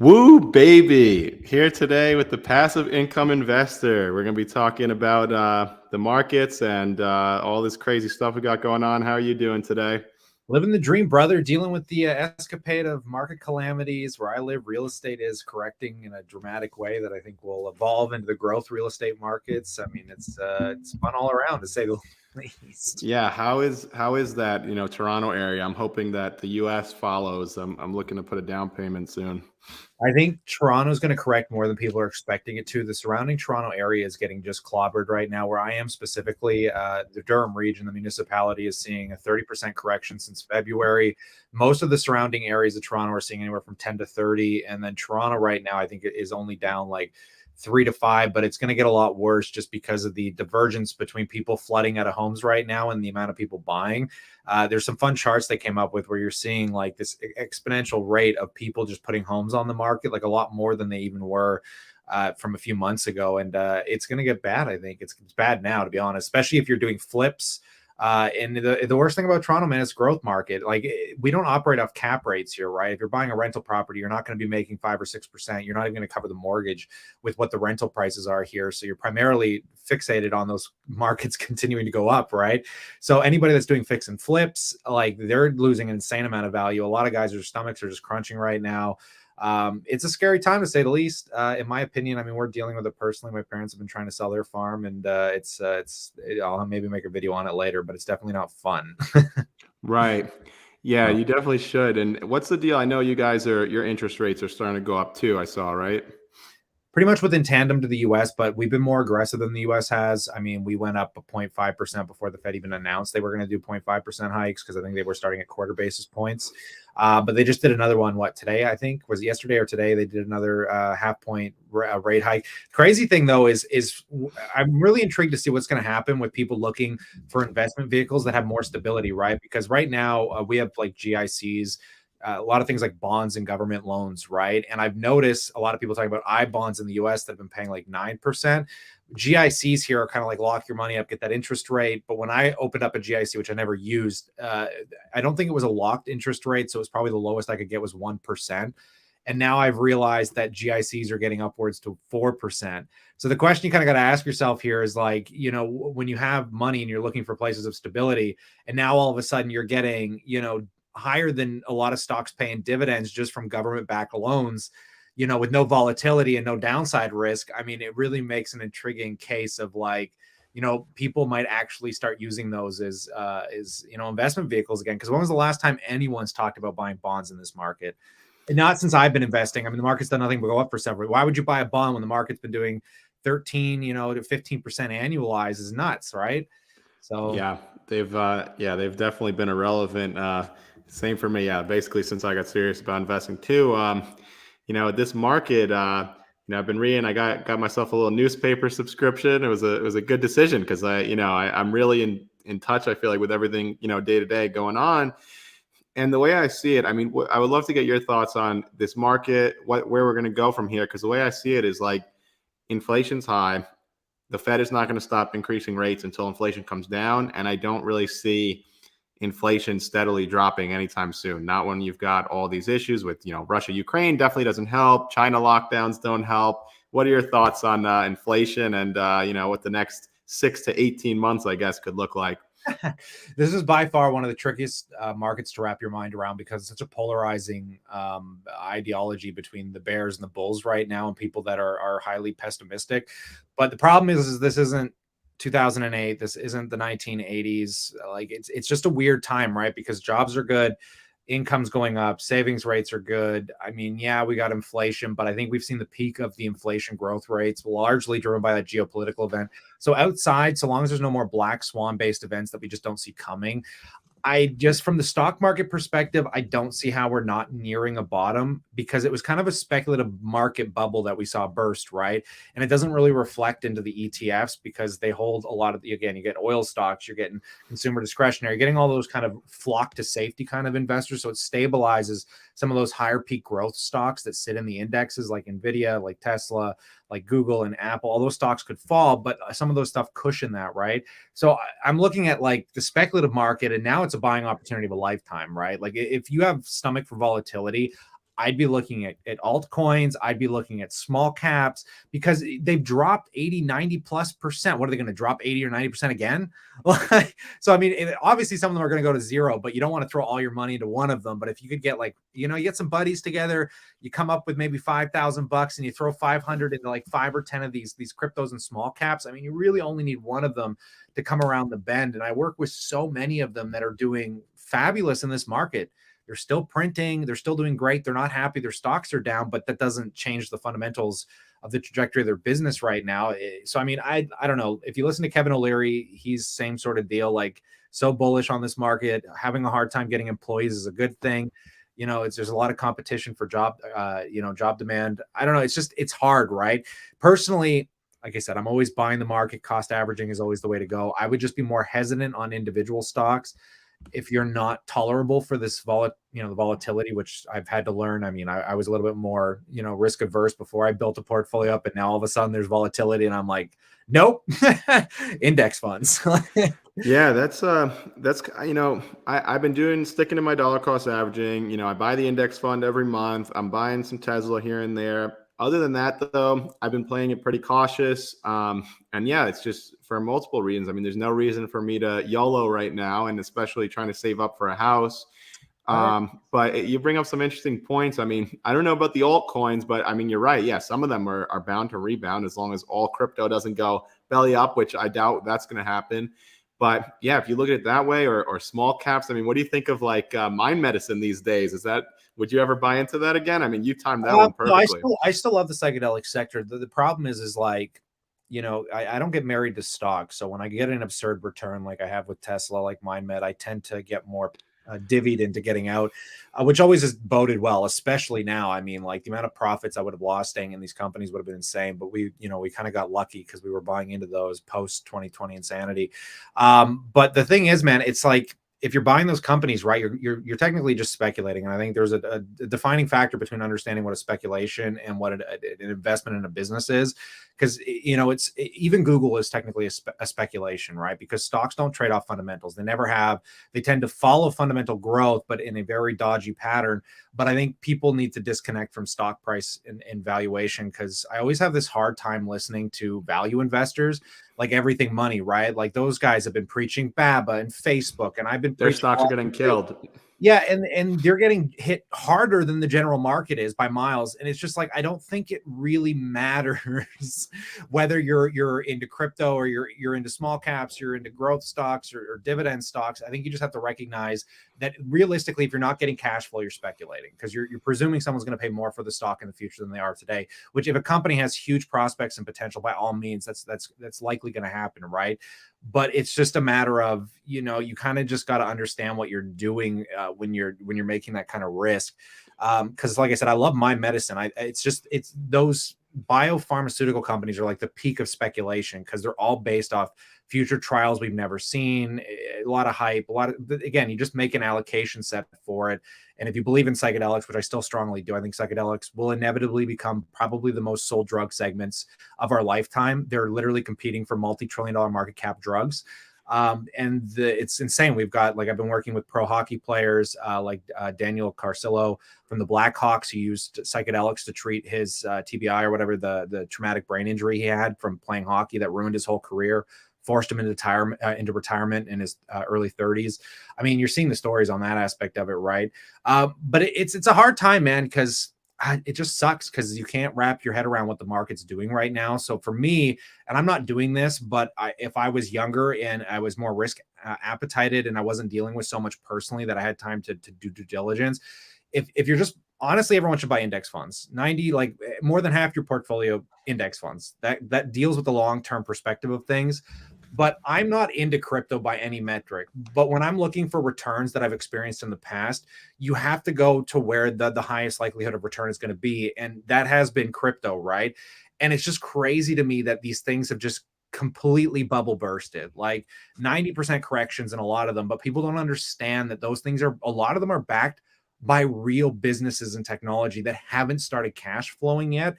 Woo, baby. Here today with the passive income investor. We're going to be talking about the markets and all this crazy stuff we got going on. How are you doing today? Living the dream, brother. Dealing with the escapade of market calamities. Where I live, real estate is correcting in a dramatic way that I think will evolve into the growth real estate markets. I mean, it's fun all around, to say the least. Yeah, how is that, Toronto area? I'm hoping that the US follows. I'm looking to put a down payment soon. I think Toronto's going to correct more than people are expecting it to. The surrounding Toronto area is getting just clobbered right now. Where I am specifically, the Durham region, the municipality is seeing a 30% correction since February. Most of the surrounding areas of Toronto are seeing anywhere from 10 to 30. And then Toronto right now, I think it is only down like 3 to 5, but it's going to get a lot worse just because of the divergence between people flooding out of homes right now and the amount of people buying. There's some fun charts they came up with where you're seeing like this exponential rate of people just putting homes on the market, like a lot more than they even were from a few months ago. And it's going to get bad. I think it's bad now, to be honest, especially if you're doing flips. And the worst thing about Toronto, man, is growth market. Like, we don't operate off cap rates here, right? If you're buying a rental property, you're not going to be making 5 or 6%. You're not even going to cover the mortgage with what the rental prices are here. So you're primarily fixated on those markets continuing to go up, right? So anybody that's doing fix and flips, like, they're losing an insane amount of value. A lot of guys, their stomachs are just crunching right now. It's a scary time, to say the least. In my opinion, I mean, we're dealing with it personally. My parents have been trying to sell their farm, and I'll maybe make a video on it later, but it's definitely not fun. Right. Yeah, No. you definitely should. And what's the deal? I know your interest rates are starting to go up too, I saw, right? Pretty much within tandem to the US, but we've been more aggressive than the US has. I mean, we went up 0.5% before the Fed even announced they were going to do 0.5% hikes, because I think they were starting at quarter basis points. But they just did another one, today? I think was it yesterday or today? They did another half point rate hike. Crazy thing though is I'm really intrigued to see what's going to happen with people looking for investment vehicles that have more stability, right? Because right now we have like GICs, a lot of things like bonds and government loans, right? And I've noticed a lot of people talking about I bonds in the US that have been paying like 9%. GICs here are kind of like lock your money up, get that interest rate. But when I opened up a GIC, which I never used, I don't think it was a locked interest rate. So it was probably the lowest I could get was 1%. And now I've realized that GICs are getting upwards to 4%. So the question you kind of got to ask yourself here is like, when you have money and you're looking for places of stability, and now all of a sudden you're getting, higher than a lot of stocks paying dividends just from government-backed loans, with no volatility and no downside risk. I mean, it really makes an intriguing case of like, people might actually start using those as investment vehicles again. Because when was the last time anyone's talked about buying bonds in this market? And not since I've been investing. I mean, the market's done nothing but go up for several. Why would you buy a bond when the market's been doing 13, to 15% annualized? Is nuts, right? So Yeah, they've definitely been irrelevant. Same for me. Yeah, basically since I got serious about investing too. This market, I've been reading. I got myself a little newspaper subscription. It was a good decision because I'm really in touch. I feel like with everything day to day going on. And the way I see it, I mean, I would love to get your thoughts on this market, where we're going to go from here. Because the way I see it is like inflation's high. The Fed is not going to stop increasing rates until inflation comes down. And I don't really see inflation steadily dropping anytime soon. Not when you've got all these issues with, Russia, Ukraine definitely doesn't help. China lockdowns don't help. What are your thoughts on inflation and, what the next 6 to 18 months, I guess, could look like? This is by far one of the trickiest markets to wrap your mind around, because it's such a polarizing ideology between the bears and the bulls right now, and people that are highly pessimistic. But the problem is this isn't 2008. This isn't the 1980s. Like, it's just a weird time, right? Because jobs are good, income's going up, savings rates are good. I mean, yeah, we got inflation, but I think we've seen the peak of the inflation growth rates, largely driven by that geopolitical event. So outside, so long as there's no more black swan based events that we just don't see coming, from the stock market perspective, I don't see how we're not nearing a bottom, because it was kind of a speculative market bubble that we saw burst, right? And it doesn't really reflect into the ETFs, because they hold a lot of again, you get oil stocks, you're getting consumer discretionary, you're getting all those kind of flock to safety kind of investors. So it stabilizes some of those higher peak growth stocks that sit in the indexes, like Nvidia, like Tesla, like Google and Apple. All those stocks could fall, but some of those stuff cushion that, right? So I'm looking at like the speculative market, and now it's a buying opportunity of a lifetime, right? Like, if you have stomach for volatility, I'd be looking at altcoins. I'd be looking at small caps because they've dropped 80, 90+%. What are they going to drop 80 or 90% again? So, I mean, obviously some of them are going to go to zero, but you don't want to throw all your money into one of them. But if you could get like, you get some buddies together, you come up with maybe $5,000 and you throw 500 into like 5 or 10 of these cryptos and small caps. I mean, you really only need one of them to come around the bend. And I work with so many of them that are doing fabulous in this market. They're still printing. They're still doing great. They're not happy. Their stocks are down, but that doesn't change the fundamentals of the trajectory of their business right now. So, I mean, I don't know. If you listen to Kevin O'Leary, he's same sort of deal, like so bullish on this market. Having a hard time getting employees is a good thing. There's a lot of competition for job demand. I don't know. It's hard, right? Personally, like I said, I'm always buying the market. Cost averaging is always the way to go. I would just be more hesitant on individual stocks if you're not tolerable for this the volatility, which I've had to learn. I mean, I was a little bit more, risk averse before I built a portfolio up, and now all of a sudden there's volatility and I'm like, nope, index funds. Yeah, I've been sticking to my dollar cost averaging. I buy the index fund every month. I'm buying some Tesla here and there. Other than that, though, I've been playing it pretty cautious. And yeah, it's just for multiple reasons. I mean, there's no reason for me to YOLO right now, and especially trying to save up for a house. But you bring up some interesting points. I mean, I don't know about the altcoins, but I mean, you're right. Yeah, some of them are bound to rebound as long as all crypto doesn't go belly up, which I doubt that's going to happen. But yeah, if you look at it that way, or small caps, I mean, what do you think of like mind medicine these days? Would you ever buy into that again? I mean, you timed that one perfectly. No, I still love the psychedelic sector. The problem is like, I don't get married to stocks. So when I get an absurd return, like I have with Tesla, like MindMed, I tend to get more divvied into getting out, which always has boded well, especially now. I mean, like the amount of profits I would have lost staying in these companies would have been insane, but we kind of got lucky because we were buying into those post 2020 insanity. But the thing is, man, it's like, if you're buying those companies, right, you're technically just speculating. And I think there's a defining factor between understanding what a speculation and what an investment in a business is. Because, it's even Google is technically a speculation, right? Because stocks don't trade off fundamentals. They never have. They tend to follow fundamental growth, but in a very dodgy pattern. But I think people need to disconnect from stock price and valuation, because I always have this hard time listening to value investors, like Everything Money, right? Like those guys have been preaching BABA and Facebook, and I've been their stocks are getting killed. Yeah, and they're getting hit harder than the general market is by miles. And it's just like, I don't think it really matters whether you're into crypto or you're into small caps, you're into growth stocks or dividend stocks. I think you just have to recognize that realistically, if you're not getting cash flow, you're speculating, because you're presuming someone's going to pay more for the stock in the future than they are today. Which, if a company has huge prospects and potential, by all means, that's likely going to happen, right? But it's just a matter of, you kind of just got to understand what you're doing when you're making that kind of risk. Because like I said, I love my medicine. It's those biopharmaceutical companies are like the peak of speculation, because they're all based off future trials we've never seen, a lot of hype, again, you just make an allocation set for it. And if you believe in psychedelics, which I still strongly do, I think psychedelics will inevitably become probably the most sold drug segments of our lifetime. They're literally competing for multi-trillion-dollar market cap drugs. It's insane. We've got, like, I've been working with pro hockey players like Daniel Carcillo from the Blackhawks, who used psychedelics to treat his TBI or whatever, the traumatic brain injury he had from playing hockey that ruined his whole career, forced him into retirement in his early 30s. I mean, you're seeing the stories on that aspect of it, right? But it's a hard time, man, because it just sucks, because you can't wrap your head around what the market's doing right now. So for me, and I'm not doing this, but if I was younger and I was more risk appetited and I wasn't dealing with so much personally that I had time to do due diligence, if you're just, honestly, everyone should buy index funds. Like more than half your portfolio index funds. That deals with the long-term perspective of things. But I'm not into crypto by any metric. But when I'm looking for returns that I've experienced in the past, you have to go to where the highest likelihood of return is going to be. And that has been crypto, right? And it's just crazy to me that these things have just completely bubble bursted, like 90% corrections in a lot of them. But people don't understand that those things a lot of them are backed by real businesses and technology that haven't started cash flowing yet.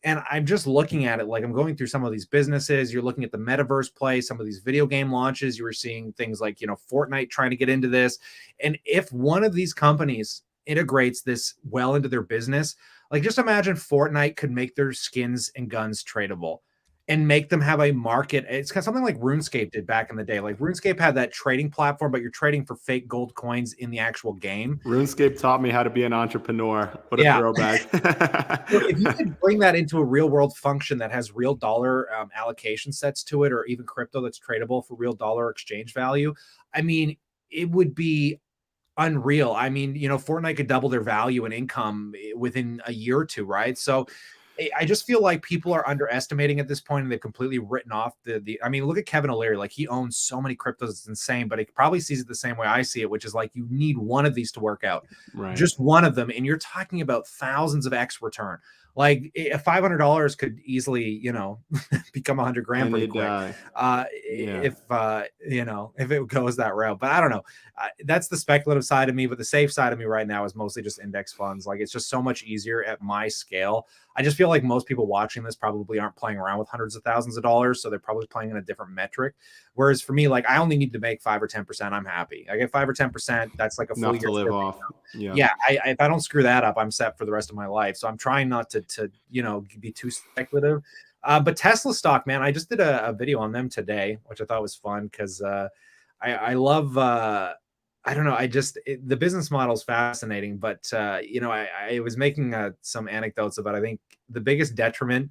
And I'm just looking at it, like, I'm going through some of these businesses. You're looking at the metaverse play, some of these video game launches. You were seeing things like, Fortnite trying to get into this. And if one of these companies integrates this well into their business. Like, just imagine Fortnite could make their skins and guns tradable and make them have a market. It's kind of something like RuneScape did back in the day. Like, RuneScape had that trading platform, but you're trading for fake gold coins in the actual game. RuneScape taught me how to be an entrepreneur. What a Yeah. throwback. So if you could bring that into a real world function that has real dollar allocation sets to it, or even crypto that's tradable for real dollar exchange value, I mean, it would be unreal. I mean, Fortnite could double their value and income within a year or two, right? So I just feel like people are underestimating at this point, and they've completely written off the. I mean, look at Kevin O'Leary. Like, he owns so many cryptos, it's insane. But he probably sees it the same way I see it, which is like, you need one of these to work out, Right. just one of them, and you're talking about thousands of X return. Like, $500 could easily, become 100 grand pretty quick. If it goes that route. But I don't know. That's the speculative side of me. But the safe side of me right now is mostly just index funds. Like, it's just so much easier at my scale. I just feel like most people watching this probably aren't playing around with hundreds of thousands of dollars, so they're probably playing in a different metric. Whereas for me, like, I only need to make 5 or 10%. I'm happy. I get 5 or 10%. That's like a full Enough year to live off. Yeah. If I don't screw that up, I'm set for the rest of my life. So I'm trying not to be too speculative. But Tesla stock, man, I just did a video on them today, which I thought was fun because I love. I don't know. The business model is fascinating, but I was making some anecdotes about, I think the biggest detriment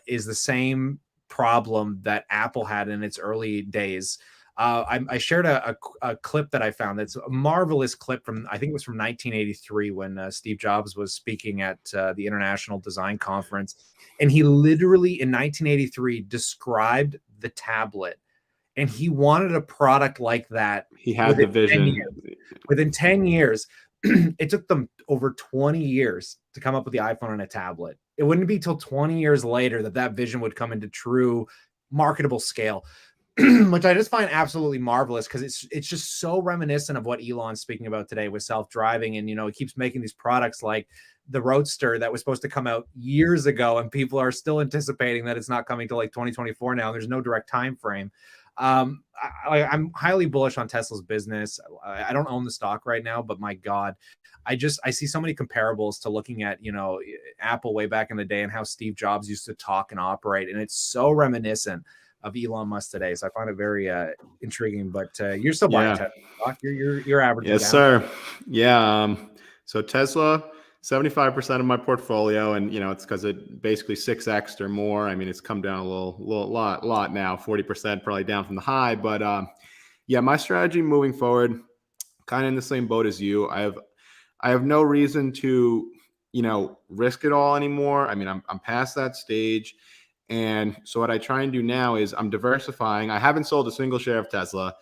is the same problem that Apple had in its early days. I shared a clip that I found. That's a marvelous clip from, I think it was from 1983, when Steve Jobs was speaking at the International Design Conference. And he literally in 1983 described the tablet, and he wanted a product like that. He had the vision. Within 10 years, it took them over 20 years to come up with the iPhone on a tablet. It wouldn't be till 20 years later that vision would come into true marketable scale, which I just find absolutely marvelous, because it's just so reminiscent of what Elon's speaking about today with self-driving. And, he keeps making these products like the Roadster that was supposed to come out years ago, and people are still anticipating that it's not coming till like 2024 now. There's no direct time frame. I'm highly bullish on Tesla's business. I don't own the stock right now, but my God, I see so many comparables to looking at, Apple way back in the day and how Steve Jobs used to talk and operate. And it's so reminiscent of Elon Musk today. So I find it very intriguing, but you're still buying Tesla stock. You're averaging. Yes, sir. Yeah. So Tesla, 75% of my portfolio, and it's because it basically 6x or more. I mean, it's come down a lot now, 40% probably down from the high. But my strategy moving forward, kind of in the same boat as you. I have no reason to risk it all anymore. I mean, I'm past that stage. And so what I try and do now is I'm diversifying. I haven't sold a single share of Tesla.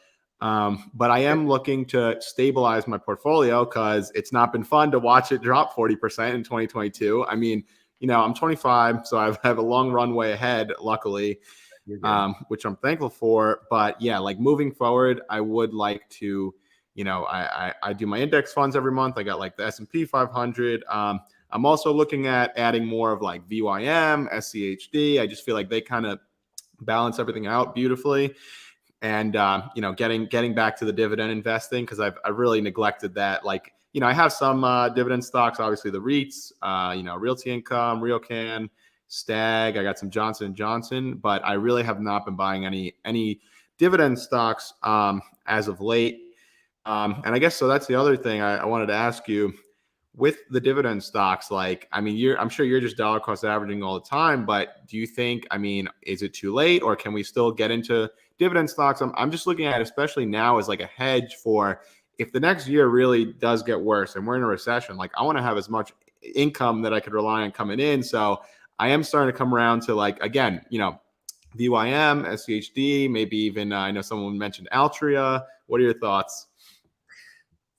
But I am looking to stabilize my portfolio, because it's not been fun to watch it drop 40% in 2022. I mean, I'm 25, so I have a long runway ahead, luckily, which I'm thankful for. But yeah, like moving forward, I would like to, I do my index funds every month. I got like the S&P 500. I'm also looking at adding more of like VYM, SCHD. I just feel like they kind of balance everything out beautifully. And getting back to the dividend investing, because I've really neglected that. Like, I have some dividend stocks, obviously the REITs, Realty Income, RioCan, Stag. I got some Johnson & Johnson, but I really have not been buying any dividend stocks as of late. And I guess so. That's the other thing I wanted to ask you with the dividend stocks. Like, I mean, I'm sure you're just dollar cost averaging all the time, but do you think, is it too late, or can we still get into dividend stocks? I'm just looking at it, especially now, as like a hedge for if the next year really does get worse and we're in a recession. Like, I want to have as much income that I could rely on coming in. So I am starting to come around to, like, again, VYM, SCHD, maybe even I know someone mentioned Altria. What are your thoughts?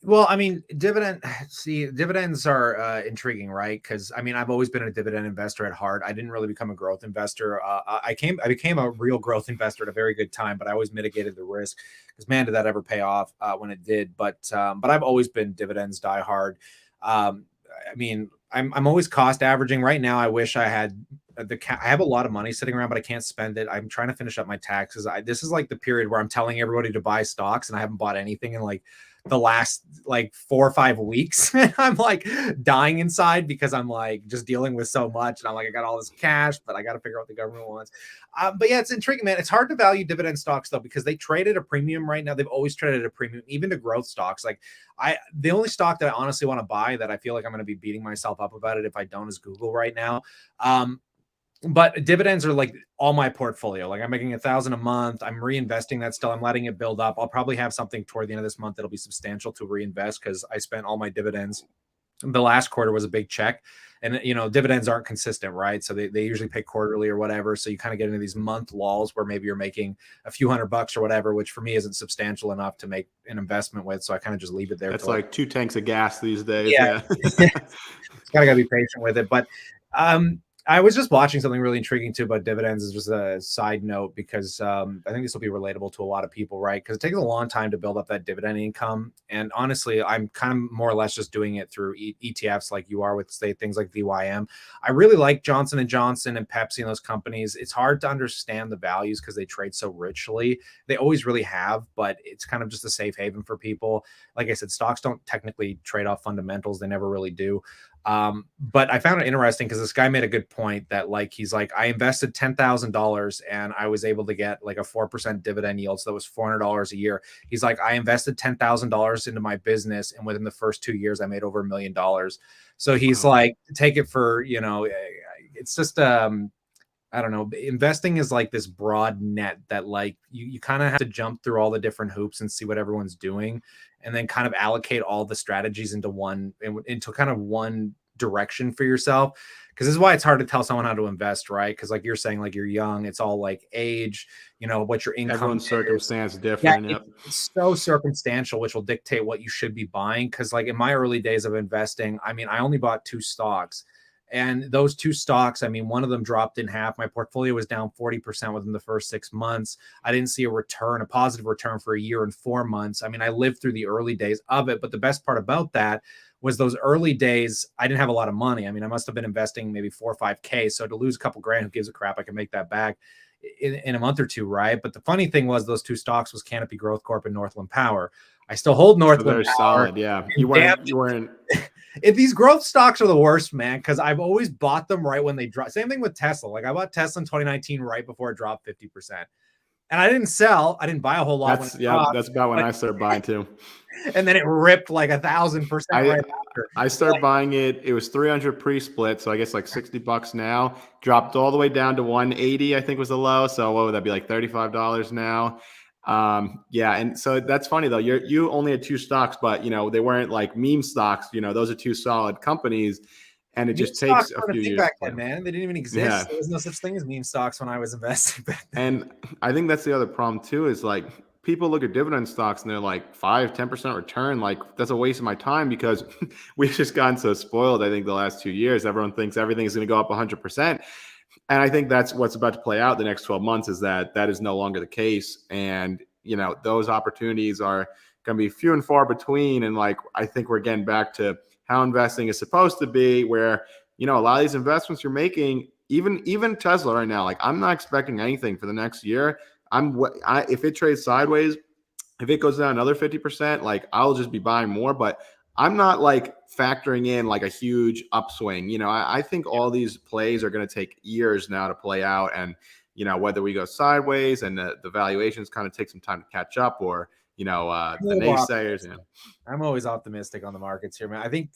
Well, I mean, dividends are intriguing, right? Because I've always been a dividend investor at heart. I didn't really become a growth investor. I became a real growth investor at a very good time, but I always mitigated the risk, because man, did that ever pay off when it did. But I've always been dividends die hard. I'm always cost averaging. Right now, I wish I had I have a lot of money sitting around, but I can't spend it. I'm trying to finish up my taxes. This is like the period where I'm telling everybody to buy stocks, and I haven't bought anything in like the last like 4 or 5 weeks. I'm like dying inside because I'm like just dealing with so much. And I'm like, I got all this cash, but I got to figure out what the government wants. But yeah, it's intriguing, man. It's hard to value dividend stocks though, because they trade at a premium right now. They've always traded at a premium, even to growth stocks. Like the only stock that I honestly want to buy that I feel like I'm going to be beating myself up about it if I don't is Google right now. But dividends are like all my portfolio. Like I'm making 1,000 a month. I'm reinvesting that still. I'm letting it build up. I'll probably have something toward the end of this month that'll be substantial to reinvest because I spent all my dividends. The last quarter was a big check, and dividends aren't consistent, right? So they usually pay quarterly or whatever. So you kind of get into these month lulls where maybe you're making a few $100 or whatever, which for me isn't substantial enough to make an investment with. So I kind of just leave it there. That's like 2 tanks of gas these days. Yeah. It's gotta be patient with it. But I was just watching something really intriguing too about dividends. Is just a side note because I think this will be relatable to a lot of people, right? Because it takes a long time to build up that dividend income. And honestly, I'm kind of more or less just doing it through ETFs like you are with, say, things like VYM. I really like Johnson and Johnson and Pepsi and those companies. It's hard to understand the values because they trade so richly. They always really have, but it's kind of just a safe haven for people. Like I said, stocks don't technically trade off fundamentals. They never really do. But I found it interesting because this guy made a good point that like, he's like, I invested $10,000 and I was able to get like a 4% dividend yield. So that was $400 a year. He's like, I invested $10,000 into my business. And within the first 2 years, I made over $1 million. So he's like, take it for, it's just, I don't know. Investing is like this broad net that like you kind of have to jump through all the different hoops and see what everyone's doing, and then kind of allocate all the strategies into kind of one direction for yourself. Because this is why it's hard to tell someone how to invest, right? Because like you're saying, like you're young, it's all like age, what your income. Everyone's circumstance is different. Yeah, it's so circumstantial, which will dictate what you should be buying. Because like in my early days of investing, I mean, I only bought 2 stocks. And those 2 stocks, I mean, one of them dropped in half. My portfolio was down 40% within the first 6 months. I didn't see a positive return for a year and 4 months. I mean, I lived through the early days of it. But the best part about that was those early days, I didn't have a lot of money. I mean, I must have been investing maybe 4 or 5K. So to lose a couple grand, who gives a crap? I can make that back in a month or two, right? But the funny thing was those 2 stocks was Canopy Growth Corp and Northland Power. I still hold Northland Power. Solid, yeah. You weren't. These growth stocks are the worst, man, because I've always bought them right when they drop. Same thing with Tesla. Like I bought Tesla in 2019 right before it dropped 50%. And I didn't sell. I didn't buy a whole lot. That's about when I started buying too. And then it ripped like 1,000% right after. I started buying it. It was 300 pre-split, so I guess like $60 now. Dropped all the way down to 180, I think was the low. So what would that be, like $35 now? And so that's funny though. You only had 2 stocks, but they weren't like meme stocks. Those are 2 solid companies, and it just takes a few years. Back then, man, they didn't even exist. Yeah. There was no such thing as meme stocks when I was investing back then. And I think that's the other problem too. Is like people look at dividend stocks and they're like 5-10% return. Like that's a waste of my time because we've just gotten so spoiled. I think the last 2 years, everyone thinks everything is going to go up 100%. And I think that's what's about to play out the next 12 months is that is no longer the case. And, those opportunities are going to be few and far between. And like, I think we're getting back to how investing is supposed to be where, a lot of these investments you're making, even Tesla right now, like I'm not expecting anything for the next year. If it trades sideways, if it goes down another 50%, like I'll just be buying more, but I'm not like factoring in like a huge upswing. I think all these plays are going to take years now to play out. And, whether we go sideways and the valuations kind of take some time to catch up or, the naysayers. Yeah. I'm always optimistic on the markets here, man. I think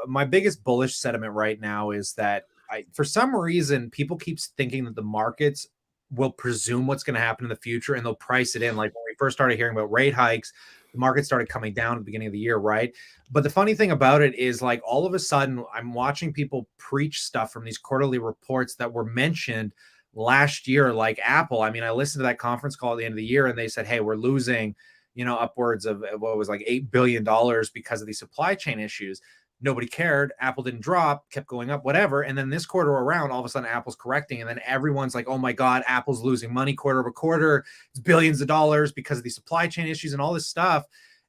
my biggest bullish sentiment right now is that for some reason, people keep thinking that the markets will presume what's going to happen in the future and they'll price it in. Like when we first started hearing about rate hikes, the market started coming down at the beginning of the year, right? But the funny thing about it is like all of a sudden I'm watching people preach stuff from these quarterly reports that were mentioned last year, like Apple. I mean, I listened to that conference call at the end of the year and they said, hey, we're losing, upwards of what was like $8 billion because of these supply chain issues. Nobody cared. Apple didn't drop, kept going up, whatever. And then this quarter around, all of a sudden Apple's correcting. And then everyone's like, oh my God, Apple's losing money quarter over quarter. It's billions of dollars because of these supply chain issues and all this stuff.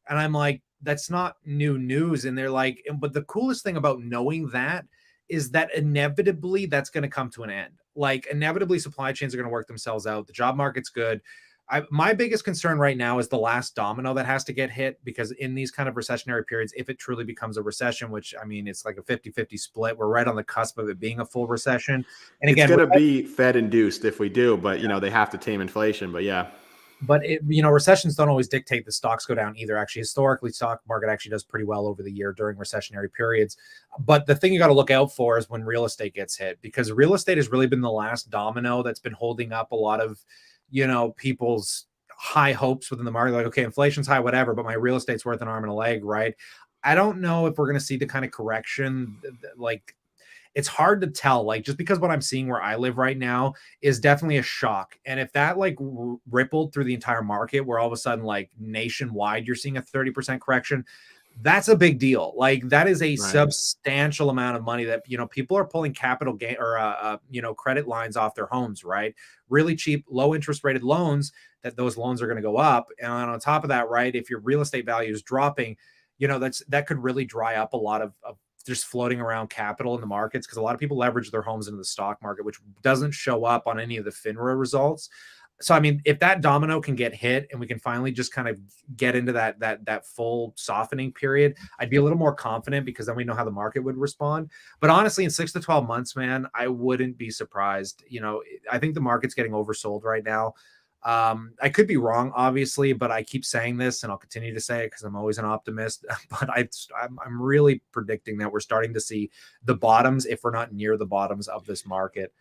And I'm like, that's not new news. And they're like, but the coolest thing about knowing that is that inevitably that's going to come to an end. Like inevitably supply chains are going to work themselves out. The job market's good. My biggest concern right now is the last domino that has to get hit, because in these kind of recessionary periods, if it truly becomes a recession, which I mean, it's like a 50-50 split, we're right on the cusp of it being a full recession. And It's again, going to be Fed induced if we do, but they have to tame inflation. But yeah. but recessions don't always dictate the stocks go down either. Actually, historically, stock market actually does pretty well over the year during recessionary periods. But the thing you got to look out for is when real estate gets hit, because real estate has really been the last domino that's been holding up a lot of, people's high hopes within the market. Like, okay, inflation's high, whatever, but my real estate's worth an arm and a leg, right? I don't know if we're going to see the kind of correction like, it's hard to tell, like, just because what I'm seeing where I live right now is definitely a shock. And if that like rippled through the entire market, where all of a sudden, like nationwide, you're seeing a 30% correction, that's a big deal. Like, that is a substantial amount of money that, people are pulling capital gain or, credit lines off their homes, right? Really cheap, low interest rated loans, that those loans are going to go up. And on top of that, right, if your real estate value is dropping, that could really dry up a lot of just floating around capital in the markets, because a lot of people leverage their homes into the stock market, which doesn't show up on any of the FINRA results. So, I mean, if that domino can get hit and we can finally just kind of get into that full softening period, I'd be a little more confident, because then we know how the market would respond. But honestly, in 6 to 12 months, man, I wouldn't be surprised. I think the market's getting oversold right now. I could be wrong, obviously, but I keep saying this and I'll continue to say it because I'm always an optimist. But I'm really predicting that we're starting to see the bottoms, if we're not near the bottoms of this market.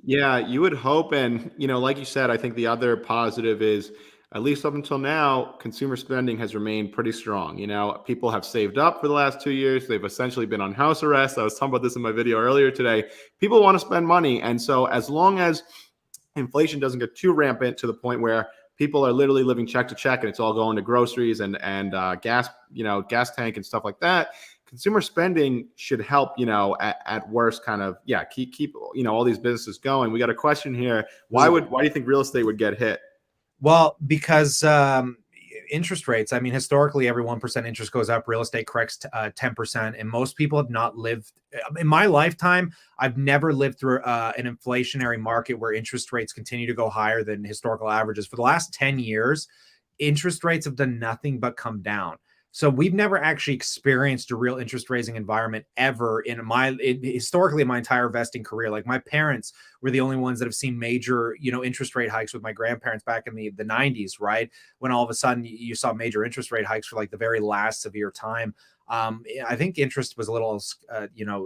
Yeah, you would hope. And, like you said, I think the other positive is, at least up until now, consumer spending has remained pretty strong. People have saved up for the last 2 years. They've essentially been on house arrest. I was talking about this in my video earlier today. People want to spend money. And so as long as inflation doesn't get too rampant to the point where people are literally living check to check and it's all going to groceries and gas, gas tank and stuff like that, consumer spending should help, at worst kind of, keep, all these businesses going. We got a question here. Why do you think real estate would get hit? Well, because interest rates, I mean, historically, every 1% interest goes up, real estate corrects 10%. And most people have not lived in my lifetime. I've never lived through an inflationary market where interest rates continue to go higher than historical averages. For the last 10 years, interest rates have done nothing but come down. So we've never actually experienced a real interest raising environment ever historically in my entire investing career. Like, my parents were the only ones that have seen major, interest rate hikes with my grandparents back in the 90s, right? When all of a sudden you saw major interest rate hikes for like the very last severe time. I think interest was a little,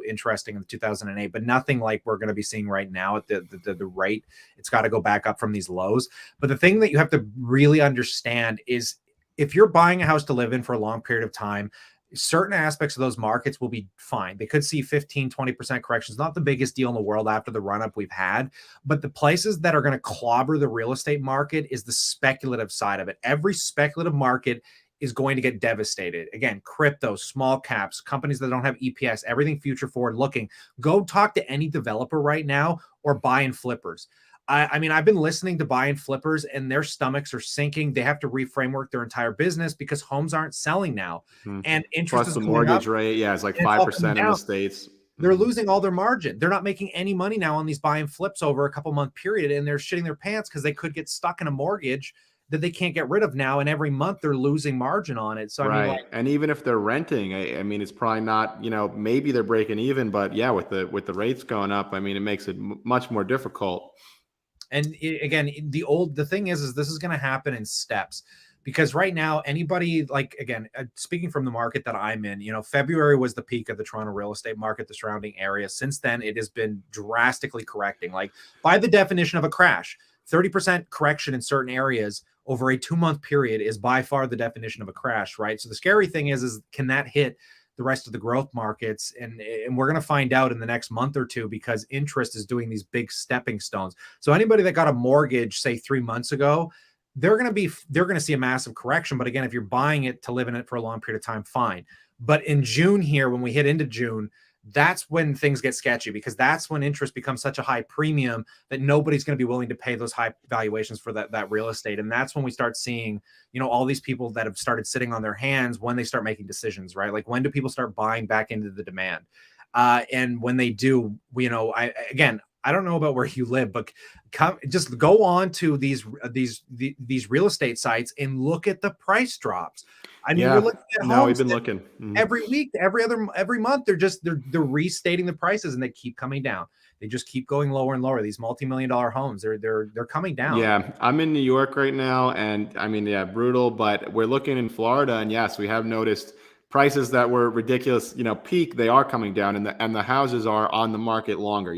interesting in 2008, but nothing like we're going to be seeing right now at the rate. It's got to go back up from these lows. But the thing that you have to really understand is, if you're buying a house to live in for a long period of time, certain aspects of those markets will be fine. They could see 15, 20% corrections, not the biggest deal in the world after the run up we've had. But the places that are going to clobber the real estate market is the speculative side of it. Every speculative market is going to get devastated. Again, crypto, small caps, companies that don't have EPS, everything future forward looking. Go talk to any developer right now or buy and flippers. I mean, I've been listening to buy and flippers and their stomachs are sinking. They have to reframework their entire business because homes aren't selling now. And interest plus the mortgage rate. Yeah, it's like 5% in the States. They're losing all their margin. They're not making any money now on these buy and flips over a couple month period. And they're shitting their pants because they could get stuck in a mortgage that they can't get rid of now. And every month they're losing margin on it. So, I mean, and even if they're renting, I mean, it's probably not, maybe they're breaking even, but yeah, with the rates going up, I mean, it makes it much more difficult. And again, the thing is this is going to happen in steps, because right now, anybody, like, again, speaking from the market that I'm in, February was the peak of the Toronto real estate market, the surrounding area. Since then, it has been drastically correcting. Like, by the definition of a crash, 30% correction in certain areas over a 2-month period is by far the definition of a crash, right? So the scary thing is can that hit the rest of the growth markets? And we're going to find out in the next month or two, because interest is doing these big stepping stones. So anybody that got a mortgage, say 3 months ago, they're going to see a massive correction. But again, if you're buying it to live in it for a long period of time, fine. But in June here, when we hit into June, that's when things get sketchy, because that's when interest becomes such a high premium that nobody's going to be willing to pay those high valuations for that real estate. And that's when we start seeing, all these people that have started sitting on their hands, when they start making decisions, right? Like, when do people start buying back into the demand? And when they do, I don't know about where you live, but just go on to these real estate sites and look at the price drops. I mean, we're Yeah. looking at No, we've homes been that looking. Mhm. every week, every month, they're restating the prices and they keep coming down. They just keep going lower and lower. These multi-million dollar homes, they're coming down. Yeah, I'm in New York right now, and I mean, yeah, brutal. But we're looking in Florida, and yes, we have noticed prices that were ridiculous. Peak, they are coming down, and the houses are on the market longer.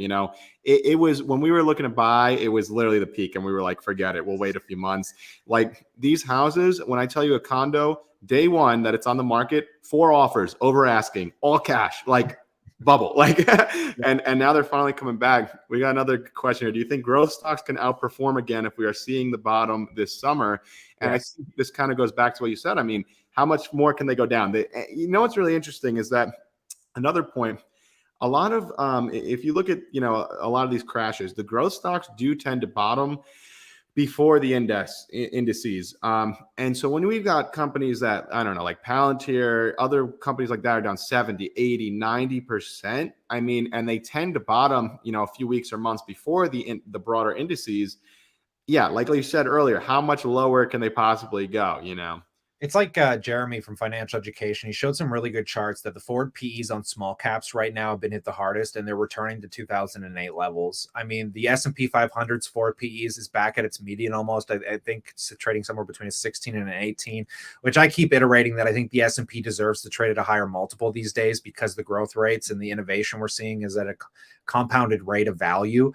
It was when we were looking to buy, it was literally the peak, and we were like, forget it, we'll wait a few months. Like these houses, when I tell you a condo, day one that it's on the market, 4 offers over asking, all cash, like bubble, like and now they're finally coming back. We got another question here. Do you think growth stocks can outperform again if we are seeing the bottom this summer? And Yes. I think this kind of goes back to what you said. I mean, how much more can they go down? What's really interesting is that another point, a lot of if you look at a lot of these crashes, the growth stocks do tend to bottom before the indices. And so when we've got companies that, I don't know, like Palantir, other companies like that are down 70, 80, 90%. I mean, and they tend to bottom, a few weeks or months before the broader indices. Yeah, like you said earlier, how much lower can they possibly go? It's like Jeremy from Financial Education. He showed some really good charts that the forward PEs on small caps right now have been hit the hardest, and they're returning to 2008 levels. I mean, the S&P 500's forward PEs is back at its median almost. I think it's trading somewhere between a 16 and an 18, which I keep iterating that I think the S&P deserves to trade at a higher multiple these days because the growth rates and the innovation we're seeing is at a compounded rate of value.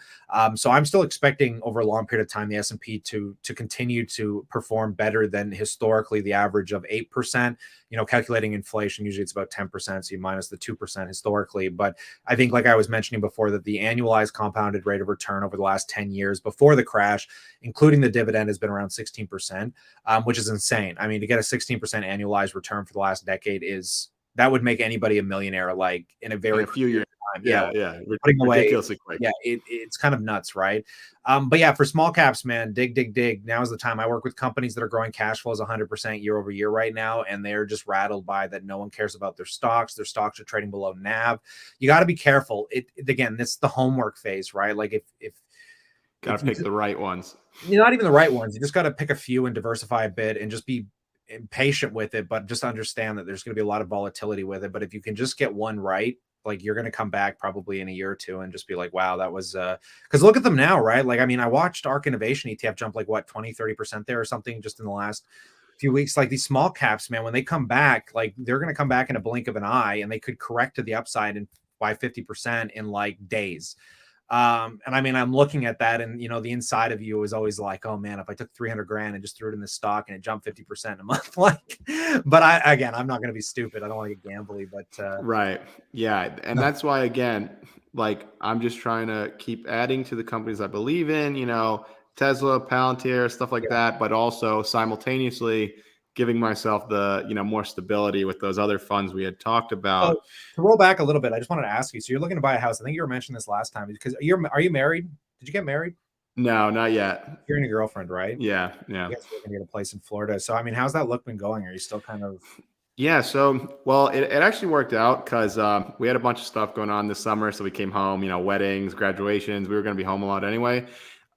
So I'm still expecting over a long period of time the S&P to continue to perform better than historically the average of 8%. Calculating inflation, usually it's about 10%, so you minus the 2% historically. But I think, like I was mentioning before, that the annualized compounded rate of return over the last 10 years before the crash, including the dividend, has been around 16%, which is insane. I mean, to get a 16% annualized return for the last decade that would make anybody a millionaire, like in a very In a few years. time. Yeah. Putting away, Ridiculously quick. yeah, it's kind of nuts, right? But yeah, for small caps, man, dig. Now is the time. I work with companies that are growing cash flows 100% year over year right now, and they're just rattled by that. No one cares about their stocks. Their stocks are trading below NAV. You got to be careful. Again, this is the homework phase, right? Like if Got to pick the right ones. you're not even the right ones, you just got to pick a few and diversify a bit and just be patient with it, but just understand that there's going to be a lot of volatility with it. But if you can just get one right, like you're going to come back probably in a year or two and just be like, wow, that was because look at them now, right? Like, I mean, I watched ARK Innovation ETF jump like what 20-30% there or something just in the last few weeks. Like these small caps, man, when they come back, like they're going to come back in a blink of an eye, and they could correct to the upside and by 50% in like days. And I mean, I'm looking at that, and the inside of you is always like, oh man, if I took 300 grand and just threw it in this stock and it jumped 50% in a month, like, but I'm not going to be stupid. I don't want to get gambly, but Right. Yeah. And that's why, again, like I'm just trying to keep adding to the companies I believe in, Tesla, Palantir, stuff like that, but also simultaneously giving myself the, more stability with those other funds we had talked about. So, to roll back a little bit, I just wanted to ask you. So you're looking to buy a house. I think you were mentioning this last time because are you married? Did you get married? No, not yet. You're and your girlfriend, right? Yeah. I guess you're gonna get a place in Florida. So I mean, how's that look been going? Are you still kind of Yeah, so well, it actually worked out because we had a bunch of stuff going on this summer. So we came home, weddings, graduations. We were going to be home a lot anyway.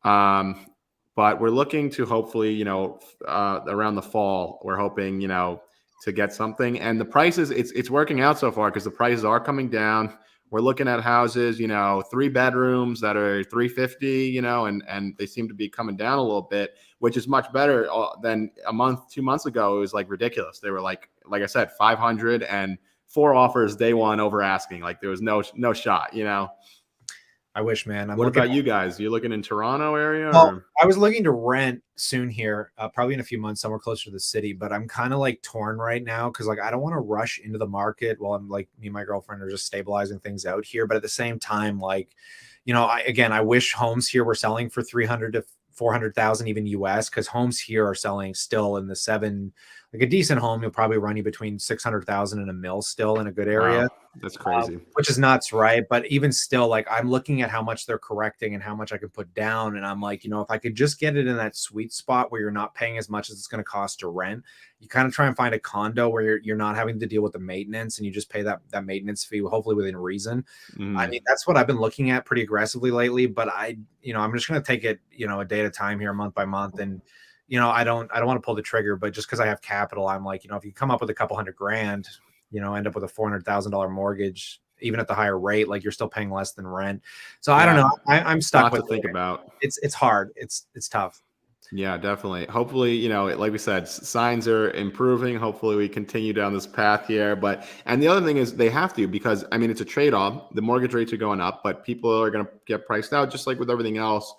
But we're looking to hopefully, around the fall, we're hoping, to get something. And the prices, it's working out so far because the prices are coming down. We're looking at houses, 3 bedrooms that are 350, and they seem to be coming down a little bit, which is much better than a month, 2 months ago. It was like ridiculous. They were like I said, 500 and 4 offers day one over asking. Like there was no shot, I wish, man. What about you guys? You looking in Toronto area? Well, I was looking to rent soon here, probably in a few months, somewhere closer to the city. But I'm kind of like torn right now because like I don't want to rush into the market while I'm like me and my girlfriend are just stabilizing things out here. But at the same time, like, I wish homes here were selling for 300 to 400,000 even US, because homes here are selling still in the Like a decent home, you'll probably run you between 600,000 and $1 million still in a good area. Wow, that's crazy. Which is nuts, right? But even still, like I'm looking at how much they're correcting and how much I can put down. And I'm like, if I could just get it in that sweet spot where you're not paying as much as it's going to cost to rent, you kind of try and find a condo where you're not having to deal with the maintenance and you just pay that maintenance fee, hopefully within reason. I mean, that's what I've been looking at pretty aggressively lately, but I'm just going to take it, a day at a time here, month by month. And, I don't want to pull the trigger, but just because I have capital, I'm like, if you come up with a couple $100,000, end up with a $400,000 mortgage, even at the higher rate, like you're still paying less than rent. So I don't know. I'm stuck with to think about. It's hard. It's tough. Yeah, definitely. Hopefully, like we said, signs are improving. Hopefully we continue down this path here. And the other thing is they have to, because I mean, it's a trade-off. The mortgage rates are going up, but people are going to get priced out just like with everything else.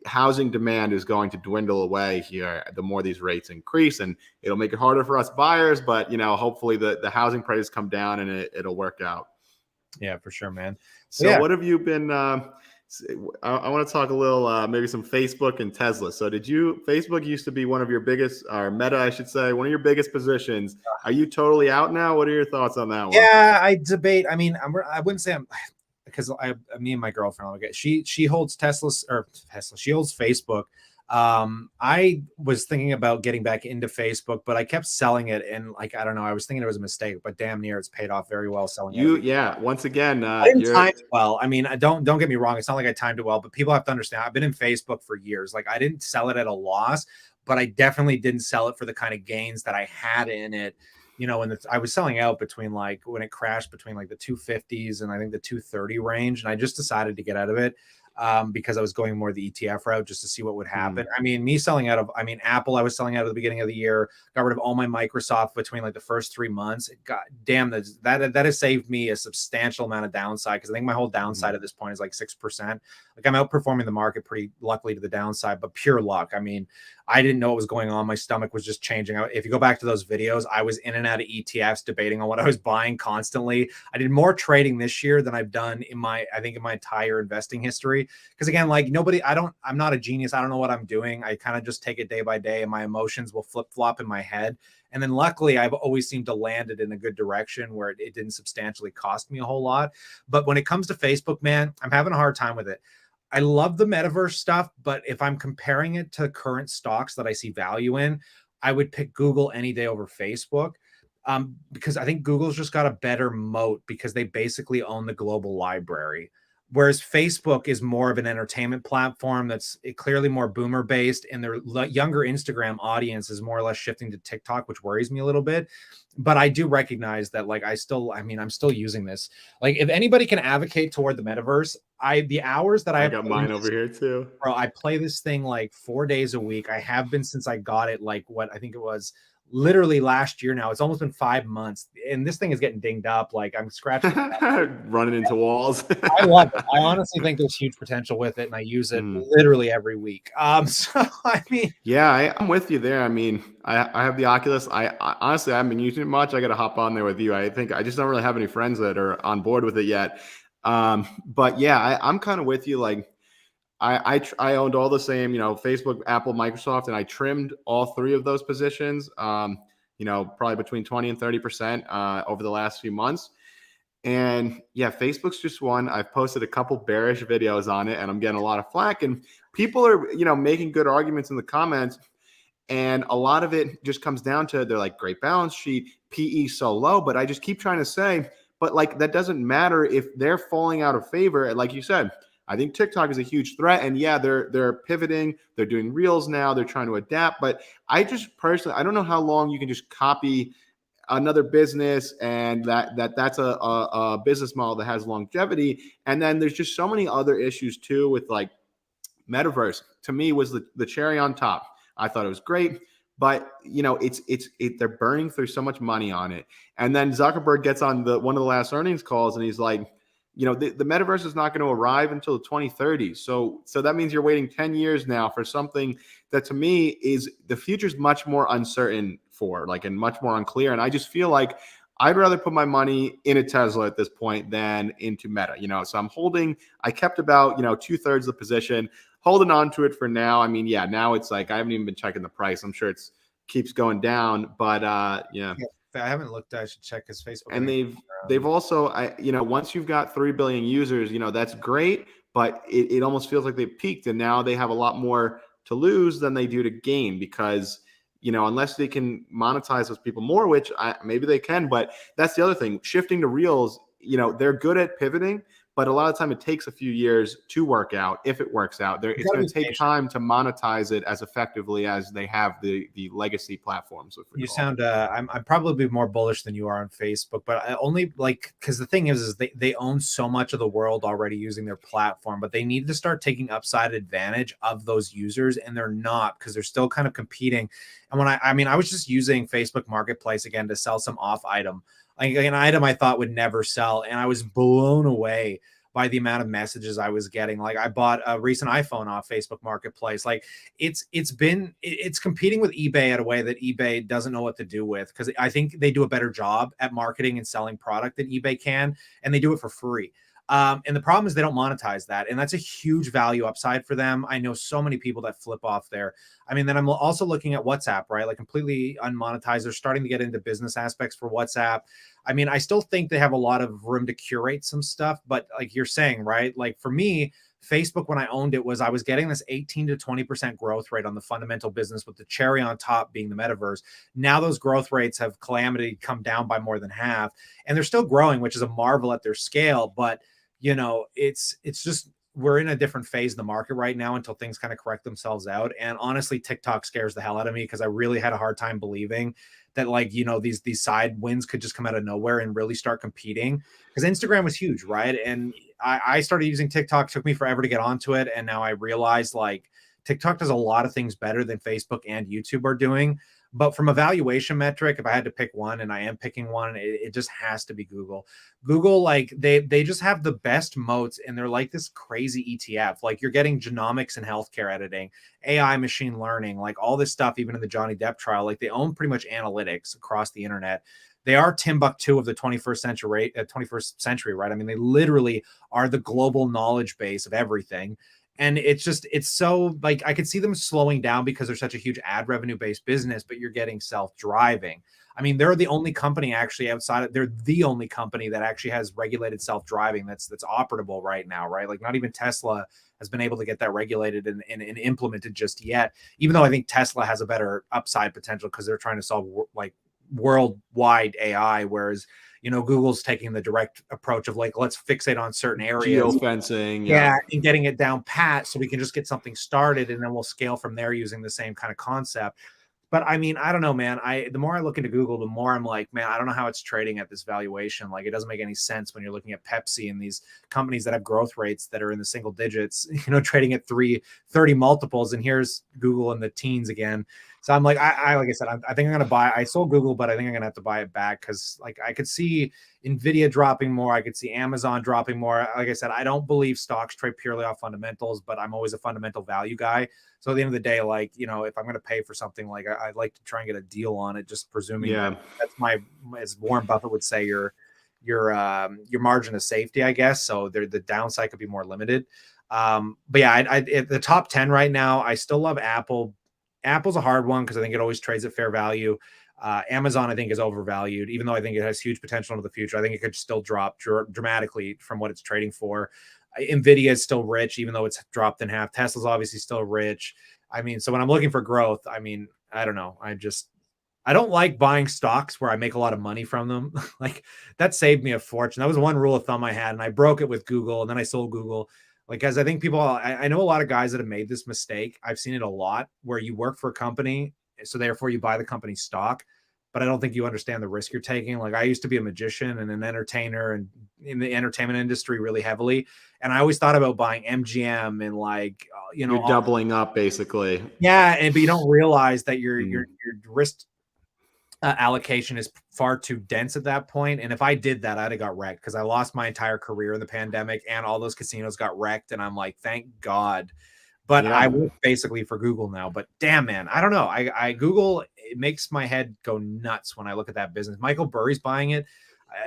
Housing demand is going to dwindle away here the more these rates increase, and it'll make it harder for us buyers. But, hopefully the housing prices come down and it'll work out. Yeah, for sure, man. So what have you been, I want to talk a little, maybe some Facebook and Tesla. So Facebook used to be one of your biggest, or Meta, I should say, one of your biggest positions. Are you totally out now? What are your thoughts on that one? Yeah, I debate. I mean, I wouldn't say I'm, because me and my girlfriend, she holds she holds Facebook. I was thinking about getting back into Facebook, but I kept selling it, and like I don't know, I was thinking it was a mistake, but damn near it's paid off very well selling it. Yeah, once again, I didn't time it well. I mean, don't get me wrong, it's not like I timed it well, but people have to understand I've been in Facebook for years. Like I didn't sell it at a loss, but I definitely didn't sell it for the kind of gains that I had in it. And I was selling out between like when it crashed between like the 250s and I think the 230 range. And I just decided to get out of it because I was going more the ETF route just to see what would happen. I mean, me selling out of, Apple, I was selling out at the beginning of the year, got rid of all my Microsoft between like the first 3 months. God damn, that has saved me a substantial amount of downside, because I think my whole downside at this point is like 6%. Like I'm outperforming the market pretty luckily to the downside, but pure luck. I mean, I didn't know what was going on. My stomach was just changing. If you go back to those videos, I was in and out of ETFs debating on what I was buying constantly. I did more trading this year than I've done in my entire investing history. Because again, like I'm not a genius. I don't know what I'm doing. I kind of just take it day by day, and my emotions will flip flop in my head. And then luckily, I've always seemed to land it in a good direction where it didn't substantially cost me a whole lot. But when it comes to Facebook, man, I'm having a hard time with it. I love the metaverse stuff, but if I'm comparing it to current stocks that I see value in, I would pick Google any day over Facebook, because I think Google's just got a better moat because they basically own the global library. Whereas Facebook is more of an entertainment platform that's clearly more boomer based, and their younger Instagram audience is more or less shifting to TikTok, which worries me a little bit. But I do recognize that, like, I'm still using this. Like, if anybody can advocate toward the metaverse, the hours that I got mine over here too. Bro, I play this thing like 4 days a week. I have been since I got it, like what I think it was literally last year now. It's almost been 5 months, and this thing is getting dinged up. Like I'm scratching running into walls. I love it. I honestly think there's huge potential with it, and I use it literally every week. So I mean, yeah, I'm with you there. I mean, I have the Oculus. I honestly I haven't been using it much. I got to hop on there with you. I think I just don't really have any friends that are on board with it yet. But yeah, I'm kind of with you. Like I owned all the same, Facebook, Apple, Microsoft, and I trimmed all three of those positions, probably between 20 and 30% over the last few months. And yeah, Facebook's just one. I've posted a couple bearish videos on it, and I'm getting a lot of flack, and people are, making good arguments in the comments. And a lot of it just comes down to, they're like, great balance sheet, PE so low. But I just keep trying to say, but like, that doesn't matter if they're falling out of favor. Like you said, I think TikTok is a huge threat. And yeah, they're pivoting. They're doing reels now. They're trying to adapt. But I just personally, I don't know how long you can just copy another business and that's a business model that has longevity. And then there's just so many other issues too with like metaverse. To me was the cherry on top. I thought it was great, but they're burning through so much money on it. And then Zuckerberg gets on one of the last earnings calls and he's like, the metaverse is not going to arrive until the 2030s. So that means you're waiting 10 years now for something that to me is the future's much more uncertain for, like, and much more unclear. And I just feel like I'd rather put my money in a Tesla at this point than into Meta, so I kept about, 2/3 of the position, holding on to it for now. I mean, yeah, now it's like, I haven't even been checking the price. I'm sure it's keeps going down. But yeah. I haven't looked. I should check his Facebook. And they've also, once you've got 3 billion users, that's great, but it almost feels like they've peaked, and now they have a lot more to lose than they do to gain, because unless they can monetize those people more, which maybe they can, but that's the other thing. Shifting to Reels, they're good at pivoting, but a lot of time it takes a few years to work out. If it works out, it's going to take time to monetize it as effectively as they have the legacy platforms. You sound I'm probably more bullish than you are on Facebook, but I only because the thing is they own so much of the world already using their platform, but they need to start taking upside advantage of those users, and they're not, because they're still kind of competing. And when I was just using Facebook Marketplace again to sell some off item, like an item I thought would never sell, and I was blown away by the amount of messages I was getting. Like, I bought a recent iPhone off Facebook Marketplace. Like, it's competing with eBay in a way that eBay doesn't know what to do with, because I think they do a better job at marketing and selling product than eBay can, and they do it for free. And the problem is they don't monetize that, and that's a huge value upside for them. I know so many people that flip off there. I mean, then I'm also looking at WhatsApp, right? Like, completely unmonetized. They're starting to get into business aspects for WhatsApp. I mean, I still think they have a lot of room to curate some stuff, but like you're saying, right? Like, for me, Facebook, when I owned it, I was getting this 18 to 20% growth rate on the fundamental business, with the cherry on top being the metaverse. Now those growth rates have come down by more than half, and they're still growing, which is a marvel at their scale. But it's just, we're in a different phase in the market right now until things kind of correct themselves out. And honestly, TikTok scares the hell out of me, because I really had a hard time believing that, like, these side wins could just come out of nowhere and really start competing, because Instagram was huge, right? And I started using TikTok. It took me forever to get onto it, and now I realized, like, TikTok does a lot of things better than Facebook and YouTube are doing. But from a valuation metric, if I had to pick one, and I am picking one, it just has to be Google. Google, like, they just have the best moats, and they're like this crazy ETF. Like, you're getting genomics and healthcare editing, AI, machine learning, like all this stuff. Even in the Johnny Depp trial, like, they own pretty much analytics across the internet. They are Timbuktu of the 21st century, right? I mean, they literally are the global knowledge base of everything. And it's so, like, I could see them slowing down because they're such a huge ad revenue based business, but you're getting self-driving. I mean, they're the only company actually they're the only company that actually has regulated self-driving that's operable right now, right? Like, not even Tesla has been able to get that regulated and implemented just yet, even though I think Tesla has a better upside potential, because they're trying to solve like worldwide AI, whereas Google's taking the direct approach of, like, let's fixate on certain areas, geofencing, and getting it down pat so we can just get something started, and then we'll scale from there using the same kind of concept. But I mean, I don't know, man. The more I look into Google, the more I'm like, man, I don't know how it's trading at this valuation. Like, it doesn't make any sense when you're looking at Pepsi and these companies that have growth rates that are in the single digits, trading at 30 multiples. And here's Google in the teens again. So I'm like, like I said, I think I'm going to buy. I sold Google, but I think I'm going to have to buy it back, because, like, I could see Nvidia dropping more. I could see Amazon dropping more. Like I said, I don't believe stocks trade purely off fundamentals, but I'm always a fundamental value guy. So at the end of the day, like, if I'm going to pay for something, like, I'd like to try and get a deal on it, just presuming that's as Warren Buffett would say, your margin of safety, I guess. So the downside could be more limited. But yeah, at the top 10 right now, I still love Apple. Apple's a hard one, because I think it always trades at fair value. Amazon, I think, is overvalued, even though I think it has huge potential into the future. I think it could still drop dramatically from what it's trading for. Nvidia is still rich, even though it's dropped in half. Tesla's obviously still rich. I mean, so when I'm looking for growth, I mean, I don't know. I don't like buying stocks where I make a lot of money from them. Like, that saved me a fortune. That was one rule of thumb I had, and I broke it with Google, and then I sold Google. Like, as I think I know a lot of guys that have made this mistake. I've seen it a lot, where you work for a company, so therefore you buy the company's stock, but I don't think you understand the risk you're taking. Like, I used to be a magician and an entertainer, and in the entertainment industry really heavily. And I always thought about buying MGM and, like, you're doubling up basically. Yeah. But you don't realize that your risk allocation is far too dense at that point. And if I did that, I'd have got wrecked, because I lost my entire career in the pandemic, and all those casinos got wrecked. And I'm like, thank God. But I work basically for Google now. But damn, man, I don't know. Google, it makes my head go nuts when I look at that business. Michael Burry's buying it.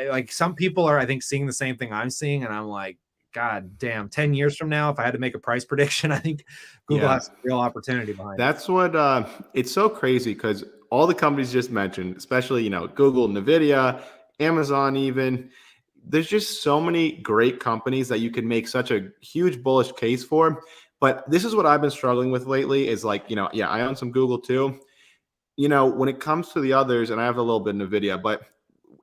Like, some people are, I think, seeing the same thing I'm seeing, and I'm like, God damn, 10 years from now, if I had to make a price prediction, I think Google Yeah. has real opportunity behind it. That's what it's so crazy because all the companies just mentioned, especially, Google, Nvidia, Amazon, even, there's just so many great companies that you can make such a huge bullish case for. But this is what I've been struggling with lately is like, yeah, I own some Google too. When it comes to the others, and I have a little bit of Nvidia, but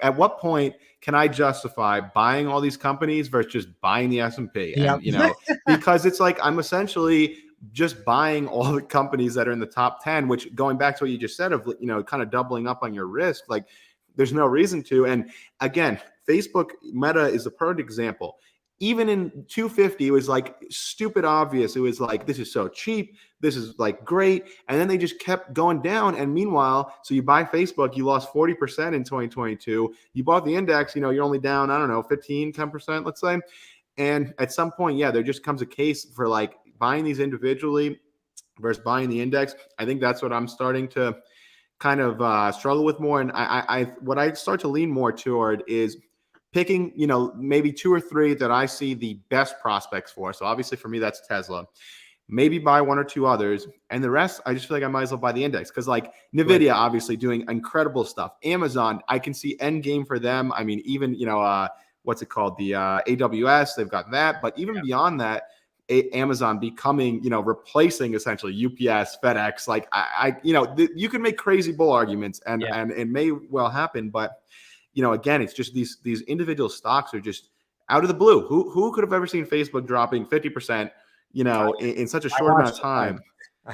at what point can I justify buying all these companies versus just buying the S&P? Yep. And, because it's like I'm essentially just buying all the companies that are in the top 10, which going back to what you just said of, kind of doubling up on your risk, like there's no reason to. And again, Facebook Meta is a perfect example. Even in 250, it was like stupid obvious. It was like, this is so cheap. This is like great. And then they just kept going down. And meanwhile, so you buy Facebook, you lost 40% in 2022. You bought the index, you're only down, I don't know, 15, 10%, let's say. And at some point, yeah, there just comes a case for like buying these individually versus buying the index. I think that's what I'm starting to kind of struggle with more. And what I start to lean more toward is picking, maybe two or three that I see the best prospects for. So obviously for me, that's Tesla. Maybe buy one or two others, and the rest, I just feel like I might as well buy the index because, like, Nvidia, obviously doing incredible stuff. Amazon, I can see end game for them. I mean, even what's it called? The AWS, they've got that, but even beyond that, Amazon becoming, replacing essentially UPS, FedEx. Like you can make crazy bull arguments, and it may well happen, but again, it's just these individual stocks are just out of the blue. Who could have ever seen Facebook dropping 50%? In such a short amount of time. My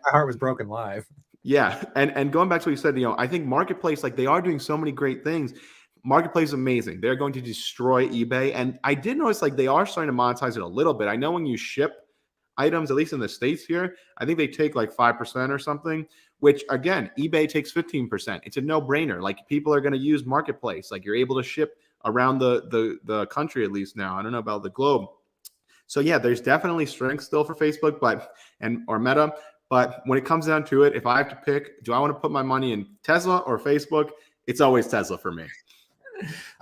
heart was broken live. Yeah. And going back to what you said, I think Marketplace, like they are doing so many great things. Marketplace is amazing. They're going to destroy eBay. And I did notice like they are starting to monetize it a little bit. I know when you ship items, at least in the States here, I think they take like 5% or something, which again, eBay takes 15%. It's a no-brainer. Like people are going to use Marketplace. Like you're able to ship around the country at least now. I don't know about the globe. So yeah, there's definitely strength still for Facebook, or Meta. But when it comes down to it, if I have to pick, do I want to put my money in Tesla or Facebook? It's always Tesla for me.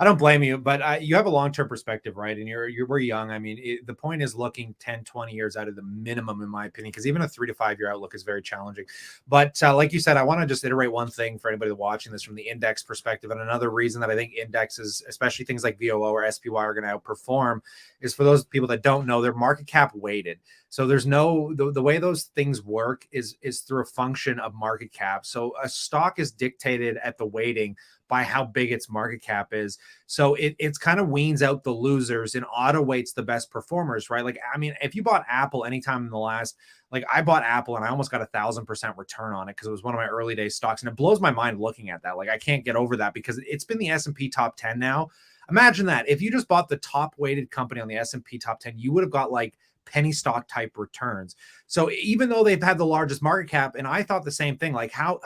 I don't blame you, but you have a long-term perspective, right? And we're young. I mean, the point is looking 10, 20 years out of the minimum, in my opinion, because even a 3 to 5 year outlook is very challenging. But like you said, I want to just iterate one thing for anybody watching this from the index perspective. And another reason that I think indexes, especially things like VOO or SPY, are going to outperform is for those people that don't know, they're market cap weighted. So there's the way those things work is through a function of market cap. So a stock is dictated at the weighting by how big its market cap is. So it's kind of weans out the losers and auto weights the best performers, right? Like, I mean, if you bought Apple anytime in the last, like I bought Apple and I almost got 1,000% return on it because it was one of my early day stocks. And it blows my mind looking at that. Like I can't get over that because it's been the S&P top 10 now. Imagine that. If you just bought the top weighted company on the S&P top 10, you would have got like penny stock type returns. So even though they've had the largest market cap, and I thought the same thing, like how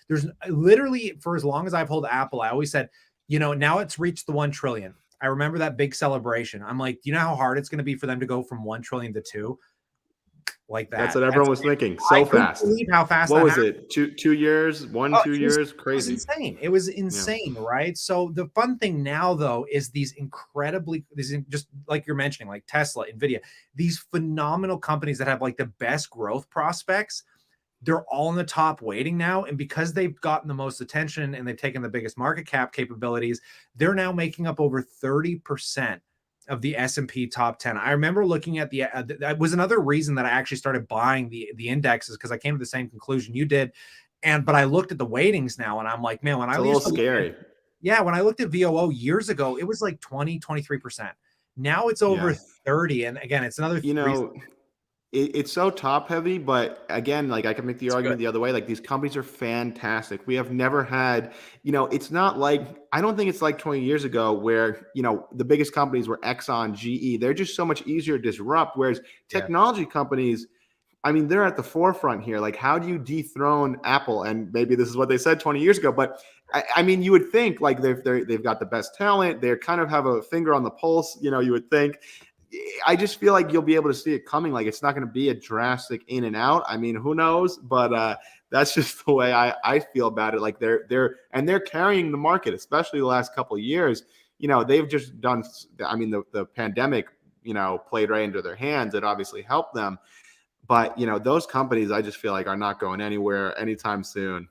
there's literally, for as long as I've held Apple, I always said, now it's reached the 1 trillion. I remember that big celebration. I'm like, do you know how hard it's going to be for them to go from 1 trillion to 2? Like that. That's what everyone was thinking. So fast. Believe how fast. What was it? 2 years? 2 years? Crazy. It was insane. It was insane, right? So the fun thing now, though, is these just like you're mentioning, like Tesla, Nvidia, these phenomenal companies that have like the best growth prospects. They're all in the top weighting now. And because they've gotten the most attention and they've taken the biggest market cap capabilities, they're now making up over 30% of the S&P top 10. I remember looking at that was another reason that I actually started buying the indexes, because I came to the same conclusion you did. But I looked at the weightings now and I'm like, man, when it's a little scary. When I looked at VOO years ago, it was like 20, 23%. Now it's over 30. And again, it's another, it's so top heavy, but again, like I can make the argument the other way. Like these companies are fantastic. We have never had, it's not like, I don't think it's like 20 years ago where, the biggest companies were Exxon, GE. They're just so much easier to disrupt. Whereas technology companies, I mean, they're at the forefront here. Like, how do you dethrone Apple? And maybe this is what they said 20 years ago, but I mean, you would think like they've got the best talent. They kind of have a finger on the pulse. You would think. I just feel like you'll be able to see it coming. Like it's not going to be a drastic in and out. I mean, who knows? But that's just the way I feel about it. Like they're carrying the market, especially the last couple of years. They've just done. I mean, the pandemic, played right into their hands. It obviously helped them. But, those companies, I just feel like are not going anywhere anytime soon.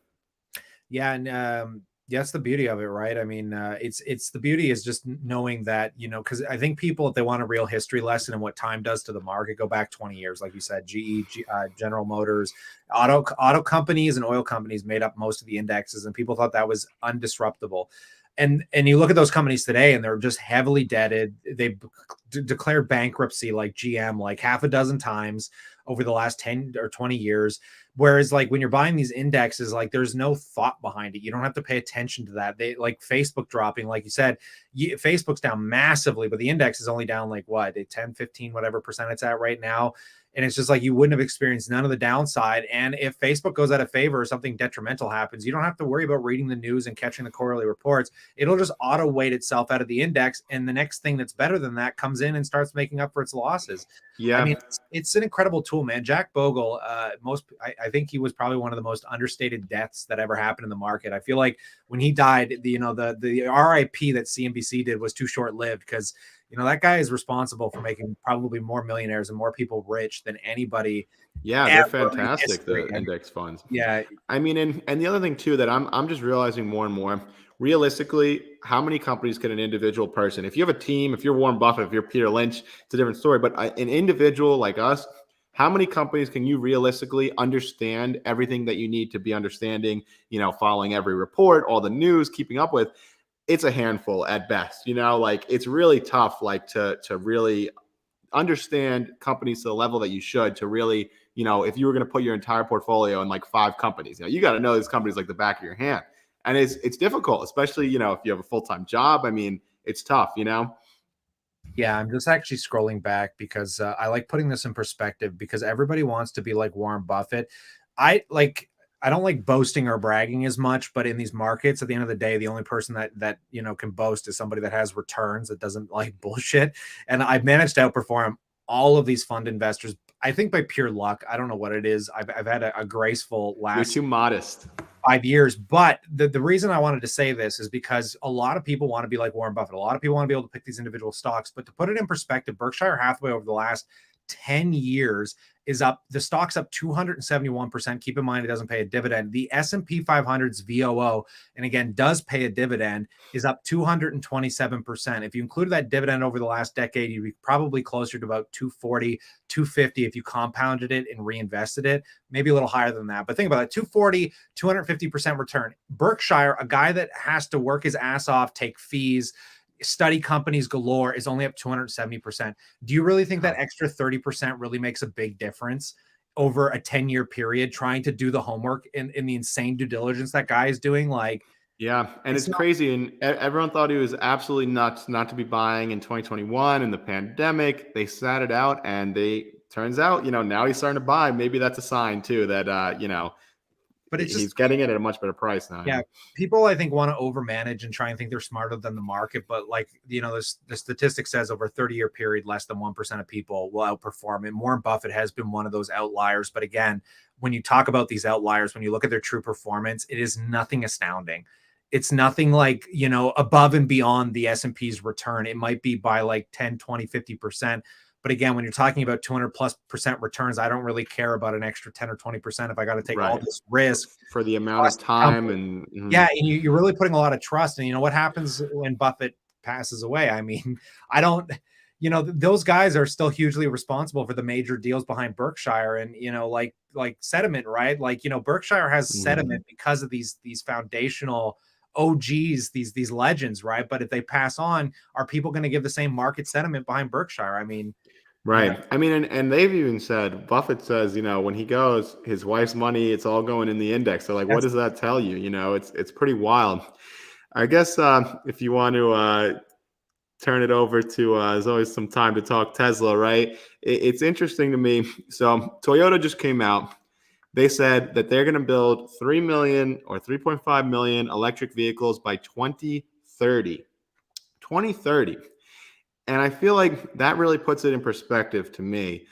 Yeah, and that's the beauty of it, right? I mean, it's the beauty is just knowing that, because I think people, if they want a real history lesson and what time does to the market, go back 20 years, like you said. General Motors, auto companies and oil companies made up most of the indexes, and people thought that was undisruptible. And you look at those companies today, and they're just heavily debted. They declared bankruptcy, like GM, like half a dozen times over the last 10 or 20 years. Whereas like when you're buying these indexes, like there's no thought behind it. You don't have to pay attention to that. They like Facebook dropping, like you said, Facebook's down massively, but the index is only down like what, 10, 15, whatever percent it's at right now. And it's just like you wouldn't have experienced none of the downside. And if Facebook goes out of favor or something detrimental happens, you don't have to worry about reading the news and catching the quarterly reports. It'll just auto weight itself out of the index. And the next thing that's better than that comes in and starts making up for its losses. Yeah. I mean, it's an incredible tool, man. Jack Bogle, I think he was probably one of the most understated deaths that ever happened in the market. I feel like when he died, the RIP that CNBC did was too short lived, because that guy is responsible for making probably more millionaires and more people rich than anybody. Yeah, they're fantastic, the index funds. Yeah. I mean, and the other thing too that I'm just realizing more and more, realistically, how many companies can an individual person, if you have a team, if you're Warren Buffett, if you're Peter Lynch, it's a different story, but an individual like us, how many companies can you realistically understand everything that you need to be understanding, following every report, all the news, keeping up with? It's a handful at best, like it's really tough, like to really understand companies to the level that you should, to really, if you were going to put your entire portfolio in like 5 companies, you got to know these companies like the back of your hand. And it's difficult, especially, if you have a full-time job. I mean, it's tough, Yeah, I'm just actually scrolling back because I like putting this in perspective, because everybody wants to be like Warren Buffett. I don't like boasting or bragging as much, but in these markets, at the end of the day, the only person that can boast is somebody that has returns, that doesn't like bullshit. And I've managed to outperform all of these fund investors, I think by pure luck. I don't know what it is. I've had a graceful last. You're too modest. 5 years. But the reason I wanted to say this is because a lot of people want to be like Warren Buffett. A lot of people want to be able to pick these individual stocks. But to put it in perspective, Berkshire Hathaway over the last 10 years is up. The stock's up 271%. Keep in mind, it doesn't pay a dividend. The S&P 500's VOO, and again, does pay a dividend, is up 227%. If you included that dividend over the last decade, you'd be probably closer to about 240, 250 if you compounded it and reinvested it, maybe a little higher than that. But think about it, 240, 250% return. Berkshire, a guy that has to work his ass off, take fees, study companies galore, is only up 270%. Do you really think that extra 30% really makes a big difference over a 10-year period, trying to do the homework in the insane due diligence that guy is doing? Like, yeah, and it's crazy. And everyone thought he was absolutely nuts not to be buying in 2021 and the pandemic. They sat it out, and turns out, now he's starting to buy. Maybe that's a sign too that, but he's getting it at a much better price now. Yeah. People, I think, want to overmanage and try and think they're smarter than the market. But like, the statistic says over a 30-year period, less than 1% of people will outperform. And Warren Buffett has been one of those outliers. But again, when you talk about these outliers, when you look at their true performance, it is nothing astounding. It's nothing like, above and beyond the S&P's return. It might be by like 10, 20, 50%. But again, when you're talking about 200+% returns, I don't really care about an extra 10 or 20% if I got to take all this risk for the amount of time. And yeah, and you're really putting a lot of trust. And what happens when Buffett passes away? I mean, I don't, those guys are still hugely responsible for the major deals behind Berkshire, and like sediment, right? Like Berkshire has sediment because of these foundational OGs, these legends, right? But if they pass on, are people going to give the same market sentiment behind Berkshire? I mean, right. Yeah. I mean, and they've even said, Buffett says, when he goes, his wife's money, it's all going in the index. So like, what does that tell you? It's pretty wild. I guess if you want to turn it over to, there's always some time to talk Tesla, right? It's interesting to me. So Toyota just came out. They said that they're going to build 3 million or 3.5 million electric vehicles by 2030. 2030. And I feel like that really puts it in perspective to me,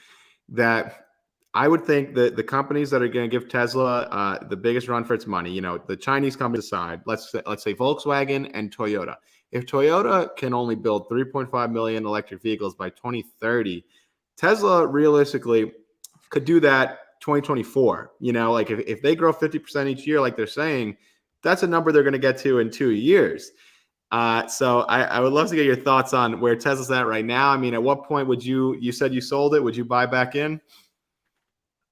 that I would think that the companies that are going to give Tesla the biggest run for its money, the Chinese companies aside, let's say Volkswagen and Toyota. if Toyota can only build 3.5 million electric vehicles by 2030, Tesla realistically could do that 2024. Like if they grow 50% each year, like they're saying, that's a number they're going to get to in 2 years. So I would love to get your thoughts on where Tesla's at right now. I mean, at what point would you said you sold it, would you buy back in?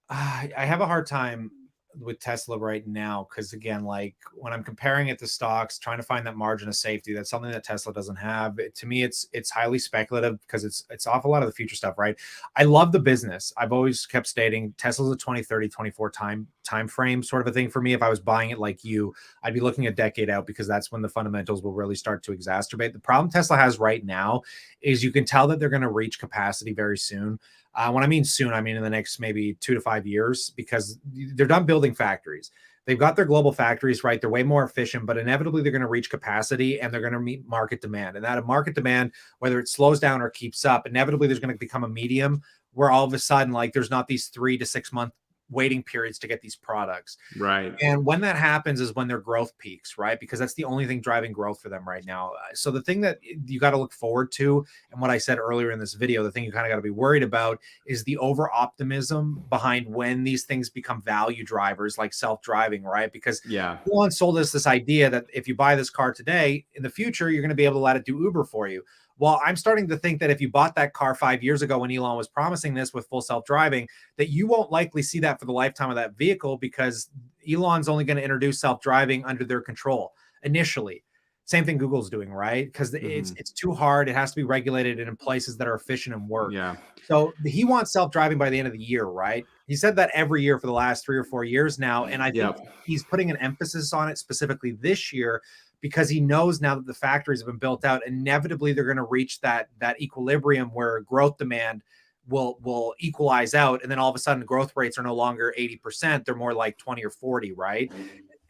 I have a hard time with Tesla right now because, again, like when I'm comparing it to stocks, trying to find that margin of safety, that's something that Tesla doesn't have. To me, it's highly speculative because it's off a lot of the future stuff, right? I love the business. I've always kept stating Tesla's a 2030, 24 time frame sort of a thing for me. If I was buying it like you, I'd be looking a decade out because that's when the fundamentals will really start to exacerbate. The problem Tesla has right now is you can tell that they're going to reach capacity very soon. When I mean soon, I mean in the next maybe 2 to 5 years, because they're done building factories. They've got their global factories, right? They're way more efficient, but inevitably they're going to reach capacity and they're going to meet market demand. And that market demand, whether it slows down or keeps up, inevitably there's going to become a medium where all of a sudden, like, there's not these 3 to 6 month waiting periods to get these products. Right. And when that happens is when their growth peaks, right? Because that's the only thing driving growth for them right now. So the thing that you got to look forward to, and what I said earlier in this video, the thing you kind of got to be worried about is the over optimism behind when these things become value drivers, like self-driving, right? Because Elon sold us this idea that if you buy this car today, in the future, you're going to be able to let it do Uber for you. Well, I'm starting to think that if you bought that car 5 years ago when Elon was promising this with full self-driving, that you won't likely see that for the lifetime of that vehicle because Elon's only going to introduce self-driving under their control initially. Same thing Google's doing, right? Because it's too hard. It has to be regulated in places that are efficient and work. Yeah. So he wants self-driving by the end of the year, right? He said that every year for the last 3 or 4 years now. And I think he's putting an emphasis on it specifically this year because he knows now that the factories have been built out, inevitably they're going to reach that equilibrium where growth demand will equalize out. And then all of a sudden growth rates are no longer 80%. They're more like 20 or 40, right?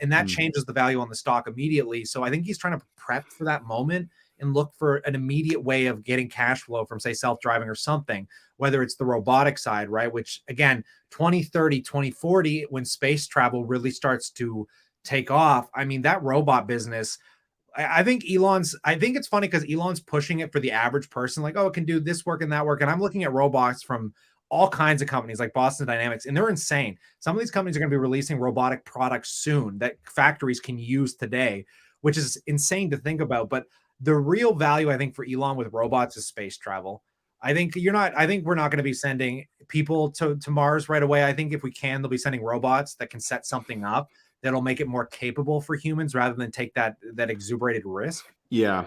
And that changes the value on the stock immediately. So I think he's trying to prep for that moment and look for an immediate way of getting cash flow from, say, self-driving or something, whether it's the robotic side, right? Which, again, 2030, 2040, when space travel really starts to take off, I mean, that robot business, I think it's funny because Elon's pushing it for the average person, like, oh, it can do this work and that work. And I'm looking at robots from all kinds of companies like Boston Dynamics, and they're insane. Some of these companies are going to be releasing robotic products soon that factories can use today, which is insane to think about. But the real value, I think, for Elon with robots is space travel. I think we're not going to be sending people to Mars right away. I think if we can, they'll be sending robots that can set something up that'll make it more capable for humans rather than take that exuberated risk. Yeah.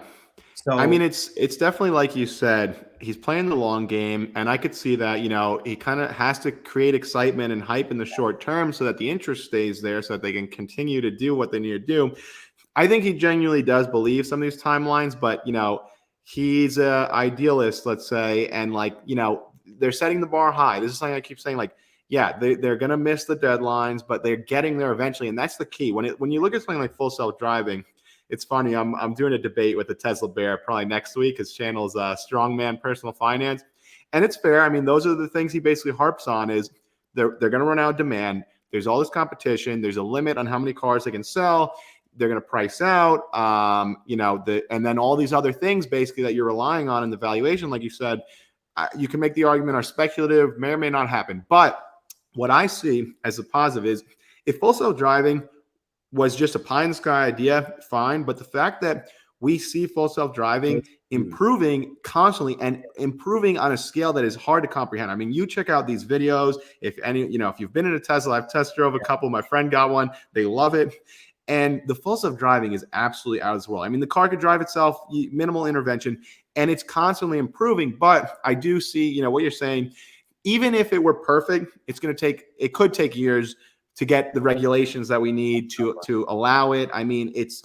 So I mean, it's definitely like you said, he's playing the long game, and I could see that, he kind of has to create excitement and hype in the short term so that the interest stays there so that they can continue to do what they need to do. I think he genuinely does believe some of these timelines, but, he's an idealist, let's say, and they're setting the bar high. This is something I keep saying, they're going to miss the deadlines, but they're getting there eventually. And that's the key. When you look at something like full self-driving, it's funny. I'm doing a debate with the Tesla Bear probably next week. His channel's Strongman Personal Finance. And it's fair. I mean, those are the things he basically harps on is they're going to run out of demand. There's all this competition. There's a limit on how many cars they can sell. They're going to price out, and then all these other things basically that you're relying on in the valuation, like you said, you can make the argument are speculative, may or may not happen. But what I see as a positive is if full self-driving was just a pie in the sky idea, fine. But the fact that we see full self-driving improving constantly and improving on a scale that is hard to comprehend. I mean, you check out these videos. If you've been in a Tesla, I've test drove a couple. My friend got one. They love it. And the full self-driving is absolutely out of this world. I mean, the car could drive itself, minimal intervention, and it's constantly improving. But I do see, what you're saying. Even if it were perfect, it could take years to get the regulations that we need to allow it. I mean, it's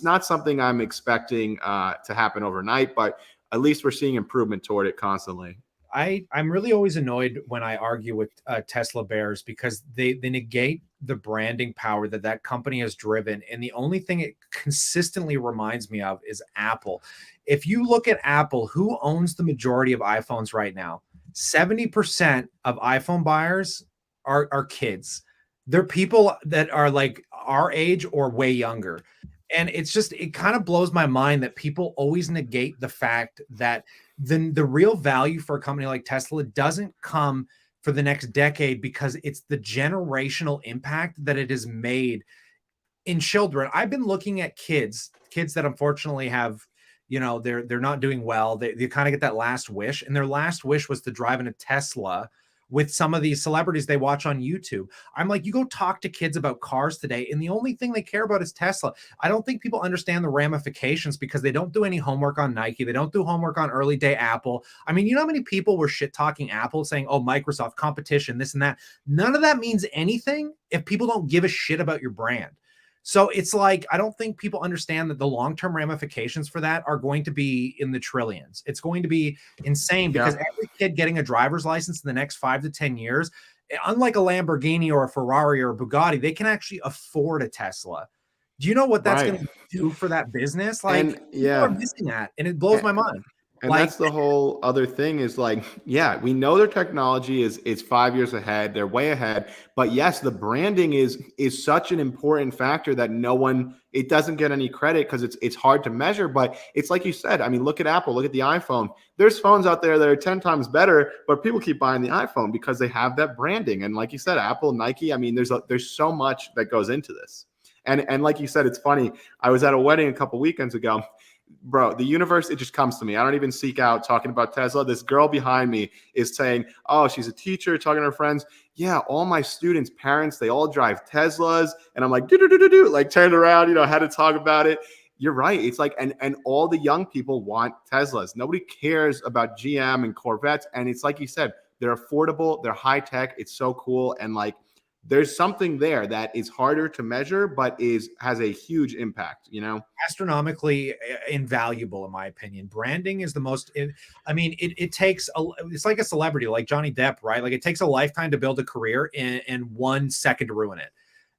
not something I'm expecting to happen overnight, but at least we're seeing improvement toward it constantly. I'm really always annoyed when I argue with Tesla bears because they negate the branding power that company has driven. And the only thing it consistently reminds me of is Apple. If you look at Apple, who owns the majority of iPhones right now? 70% of iPhone buyers are kids. They're people that are like our age or way younger. And it's just, it kind of blows my mind that people always negate the fact that the real value for a company like Tesla doesn't come for the next decade, because it's the generational impact that it has made in children. I've been looking at kids that unfortunately have, they're not doing well. They kind of get that last wish, and their last wish was to drive in a Tesla with some of these celebrities they watch on YouTube. I'm like, you go talk to kids about cars today, and the only thing they care about is Tesla. I don't think people understand the ramifications because they don't do any homework on Nike. They don't do homework on early day Apple. I mean, you know how many people were shit talking Apple, saying, oh, Microsoft competition, this and that. None of that means anything if people don't give a shit about your brand. So it's like, I don't think people understand that the long-term ramifications for that are going to be in the trillions. It's going to be insane, because every kid getting a driver's license in the next 5 to 10 years, unlike a Lamborghini or a Ferrari or a Bugatti, they can actually afford a Tesla. Do you know what that's going to do for that business? Like, people are missing that, and it blows my mind. And that's the whole other thing is like, yeah, we know their technology is 5 years ahead. They're way ahead. But yes, the branding is such an important factor that it doesn't get any credit because it's hard to measure. But it's like you said, I mean, look at Apple, look at the iPhone. There's phones out there that are 10 times better, but people keep buying the iPhone because they have that branding. And like you said, Apple, Nike, I mean, there's so much that goes into this. And like you said, it's funny. I was at a wedding a couple weekends ago. Bro, the universe, it just comes to me. I don't even seek out talking about Tesla. This girl behind me is saying, oh, she's a teacher, talking to her friends. Yeah, all my students' parents, they all drive Teslas. And I'm like, do, like turned around, had to talk about it. You're right. It's like, and all the young people want Teslas. Nobody cares about GM and Corvettes. And it's like you said, they're affordable, they're high tech. It's so cool. And like, there's something there that is harder to measure, but has a huge impact, astronomically invaluable, in my opinion. Branding is the most, it takes, it's like a celebrity, like Johnny Depp, right? Like, it takes a lifetime to build a career and 1 second to ruin it.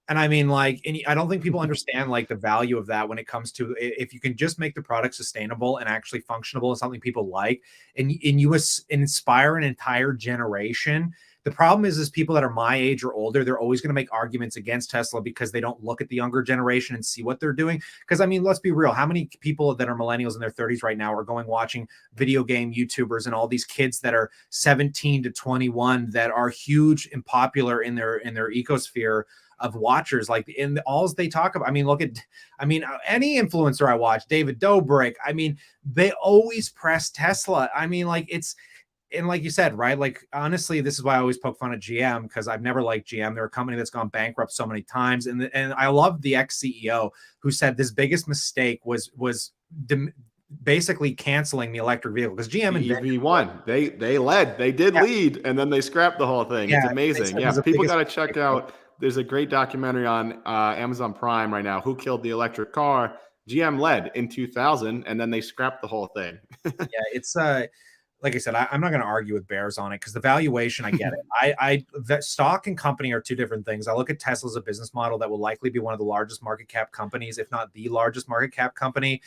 And I mean, like, and I don't think people understand like the value of that when it comes to, if you can just make the product sustainable and actually functional and something people like, and you inspire an entire generation. The problem is people that are my age or older, they're always going to make arguments against Tesla because they don't look at the younger generation and see what they're doing. Because I mean, let's be real. How many people that are millennials in their 30s right now are going watching video game YouTubers and all these kids that are 17 to 21 that are huge and popular in their ecosphere of watchers? Like, in all they talk about, any influencer I watch, David Dobrik, I mean, they always press Tesla. I mean, like, and like you said, right? Like, honestly, this is why I always poke fun at GM, because I've never liked GM. They're a company that's gone bankrupt so many times. And I love the ex-CEO who said this biggest mistake was basically canceling the electric vehicle, because GM and EV1, they did lead, and then they scrapped the whole thing. It's amazing. Yeah, people got to check out. There's a great documentary on Amazon Prime right now, Who Killed the Electric Car. GM led in 2000, and then they scrapped the whole thing. Yeah, it's like I said, I'm not going to argue with bears on it, because the valuation, I get it. That stock and company are two different things. I look at Tesla as a business model that will likely be one of the largest market cap companies, if not the largest market cap company.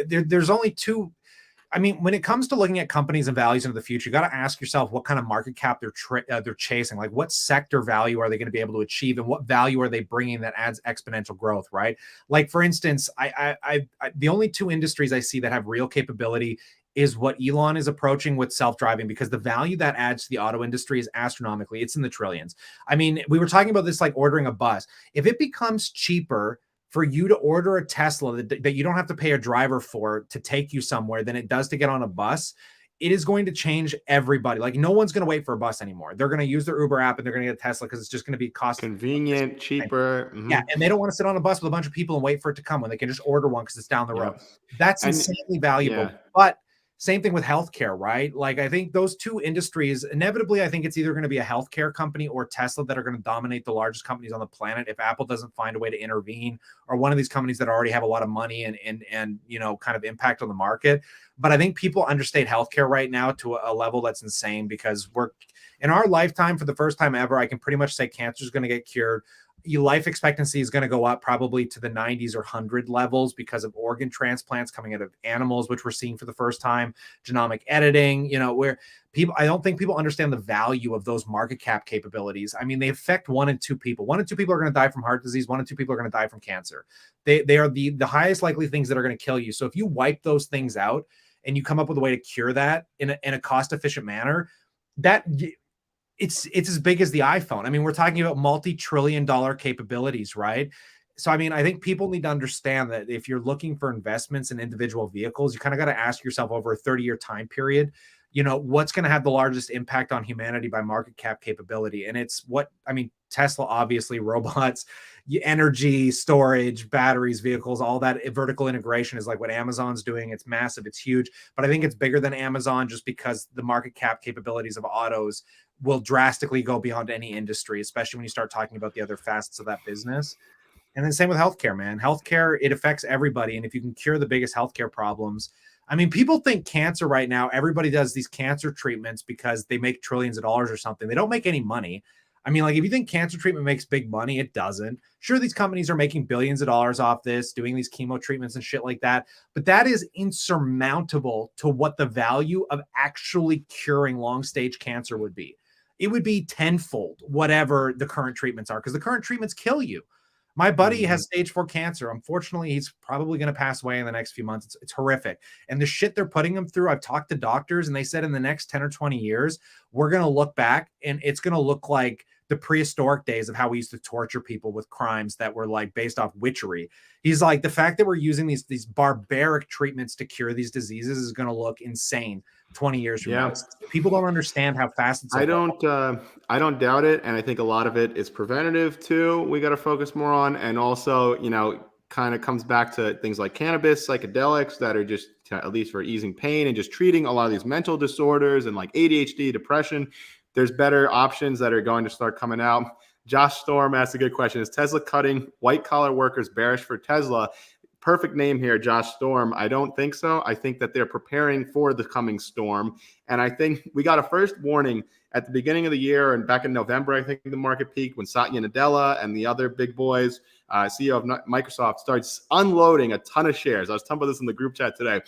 There's only two. I mean, when it comes to looking at companies and values into the future, you got to ask yourself what kind of market cap they're chasing. Like, what sector value are they going to be able to achieve, and what value are they bringing that adds exponential growth, right? Like, for instance, the only two industries I see that have real capability is what Elon is approaching with self-driving, because the value that adds to the auto industry is astronomically. It's in the trillions. I mean, we were talking about this, like ordering a bus. If it becomes cheaper for you to order a Tesla that you don't have to pay a driver for to take you somewhere than it does to get on a bus, it is going to change everybody. Like, no one's going to wait for a bus anymore. They're going to use their Uber app and they're going to get a Tesla because it's just going to be convenient, cheaper. Mm-hmm. Yeah, and they don't want to sit on a bus with a bunch of people and wait for it to come when they can just order one because it's down the road. That's insanely valuable. Yeah. But same thing with healthcare, right? Like, I think those two industries, inevitably, I think it's either going to be a healthcare company or Tesla that are going to dominate the largest companies on the planet if Apple doesn't find a way to intervene, or one of these companies that already have a lot of money and kind of impact on the market. But I think people understate healthcare right now to a level that's insane, because we're in our lifetime, for the first time ever, I can pretty much say cancer is going to get cured. your life expectancy is going to go up probably to the 90s or 100 levels because of organ transplants coming out of animals, which we're seeing for the first time, genomic editing, where people, I don't think people understand the value of those market cap capabilities. I mean, they affect 1 in 2 people. 1 in 2 people are going to die from heart disease. 1 in 2 people are going to die from cancer. They are the highest likely things that are going to kill you. So if you wipe those things out and you come up with a way to cure that in a cost efficient manner, that it's as big as the iPhone. I mean, we're talking about multi-trillion-dollar capabilities, right? So, I mean, I think people need to understand that if you're looking for investments in individual vehicles, you kind of got to ask yourself over a 30-year time period, what's going to have the largest impact on humanity by market cap capability? And it's Tesla, obviously, robots, energy, storage, batteries, vehicles, all that vertical integration is like what Amazon's doing. It's massive. It's huge. But I think it's bigger than Amazon just because the market cap capabilities of autos will drastically go beyond any industry, especially when you start talking about the other facets of that business. And then same with healthcare, man. Healthcare, it affects everybody. And if you can cure the biggest healthcare problems, I mean, people think cancer right now, everybody does these cancer treatments because they make trillions of dollars or something. They don't make any money. I mean, like, if you think cancer treatment makes big money, it doesn't. Sure, these companies are making billions of dollars off this, doing these chemo treatments and shit like that. But that is insurmountable to what the value of actually curing long stage cancer would be. It would be tenfold whatever the current treatments are, because the current treatments kill you. My buddy has stage 4 cancer. Unfortunately, he's probably going to pass away in the next few months. It's horrific. And the shit they're putting him through, I've talked to doctors and they said in the next 10 or 20 years, we're going to look back and it's going to look like the prehistoric days of how we used to torture people with crimes that were like based off witchery. He's like, the fact that we're using these barbaric treatments to cure these diseases is going to look insane 20 years from now. People don't understand how fast it's evolving. I don't doubt it. And I think a lot of it is preventative too. We got to focus more on, and also, kind of comes back to things like cannabis, psychedelics that are just at least for easing pain and just treating a lot of these mental disorders and like ADHD, depression. There's better options that are going to start coming out. Josh Storm asked a good question. Is Tesla cutting white collar workers bearish for Tesla? Perfect name here, Josh Storm. I don't think so. I think that they're preparing for the coming storm. And I think we got a first warning at the beginning of the year, and back in November, I think the market peaked when Satya Nadella and the other big boys, CEO of Microsoft, starts unloading a ton of shares. I was talking about this in the group chat today.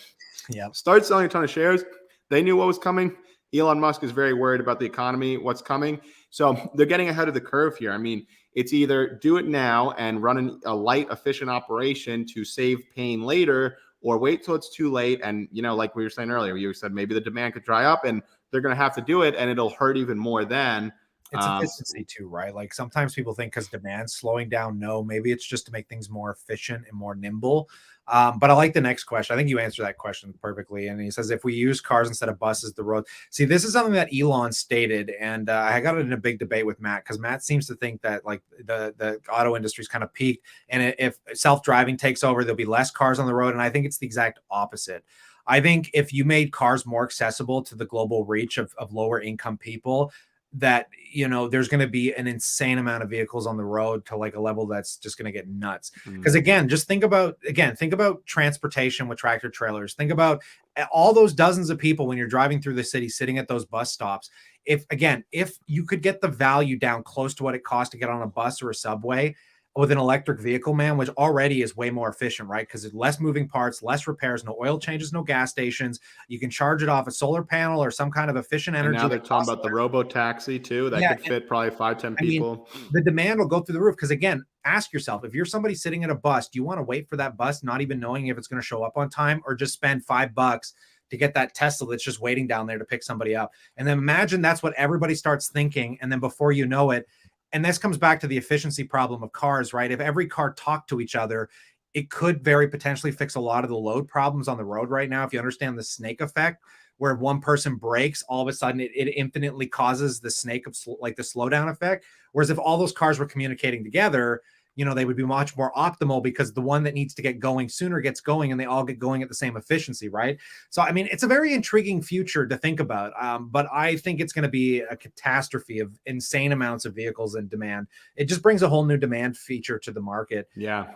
Yeah. Started selling a ton of shares. They knew what was coming. Elon Musk is very worried about the economy, what's coming. So they're getting ahead of the curve here. I mean, it's either do it now and run a light, efficient operation to save pain later, or wait till it's too late. And, like we were saying earlier, you said maybe the demand could dry up and they're going to have to do it and it'll hurt even more then. It's efficiency too, right? Like sometimes people think because demand's slowing down. No, maybe it's just to make things more efficient and more nimble. But I like the next question. I think you answered that question perfectly. And he says, if we use cars instead of buses, the road. See, this is something that Elon stated. And I got it in a big debate with Matt, because Matt seems to think that like the auto industry's kind of peaked. And if self-driving takes over, there'll be less cars on the road. And I think it's the exact opposite. I think if you made cars more accessible to the global reach of lower income people, that there's going to be an insane amount of vehicles on the road to like a level that's just going to get nuts. Because again, just think about transportation with tractor trailers. Think about all those dozens of people when you're driving through the city sitting at those bus stops. If you could get the value down close to what it costs to get on a bus or a subway with an electric vehicle, man, which already is way more efficient, right? Because it's less moving parts, less repairs, no oil changes, no gas stations. You can charge it off a solar panel or some kind of efficient energy. And now they're talking about the robo-taxi too. That could fit probably 5-10 people. The demand will go through the roof. Because again, ask yourself, if you're somebody sitting at a bus, do you want to wait for that bus, not even knowing if it's going to show up on time, or just spend $5 to get that Tesla that's just waiting down there to pick somebody up? And then imagine that's what everybody starts thinking. And then before you know it, and this comes back to the efficiency problem of cars, right? If every car talked to each other, it could very potentially fix a lot of the load problems on the road right now. If you understand the snake effect, where one person brakes, all of a sudden it infinitely causes the snake of like the slowdown effect. Whereas if all those cars were communicating together, they would be much more optimal, because the one that needs to get going sooner gets going, and they all get going at the same efficiency, right? So, I mean, it's a very intriguing future to think about, but I think it's going to be a catastrophe of insane amounts of vehicles and demand. It just brings a whole new demand feature to the market. Yeah.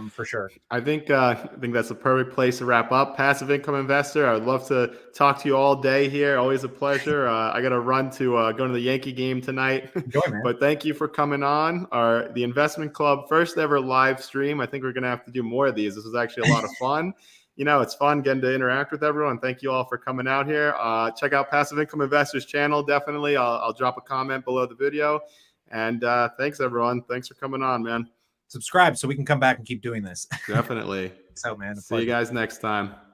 for sure. I think that's a perfect place to wrap up. Passive income investor. I would love to talk to you all day here. Always a pleasure. I got to run to go to the Yankee game tonight. Enjoy, man. But thank you for coming on. The Investment Club first ever live stream. I think we're gonna have to do more of these. This was actually a lot of fun. It's fun getting to interact with everyone. Thank you all for coming out here. Check out Passive Income Investors channel. Definitely. I'll drop a comment below the video. And thanks everyone. Thanks for coming on, man. Subscribe so we can come back and keep doing this. Definitely. So, man. See you guys next time.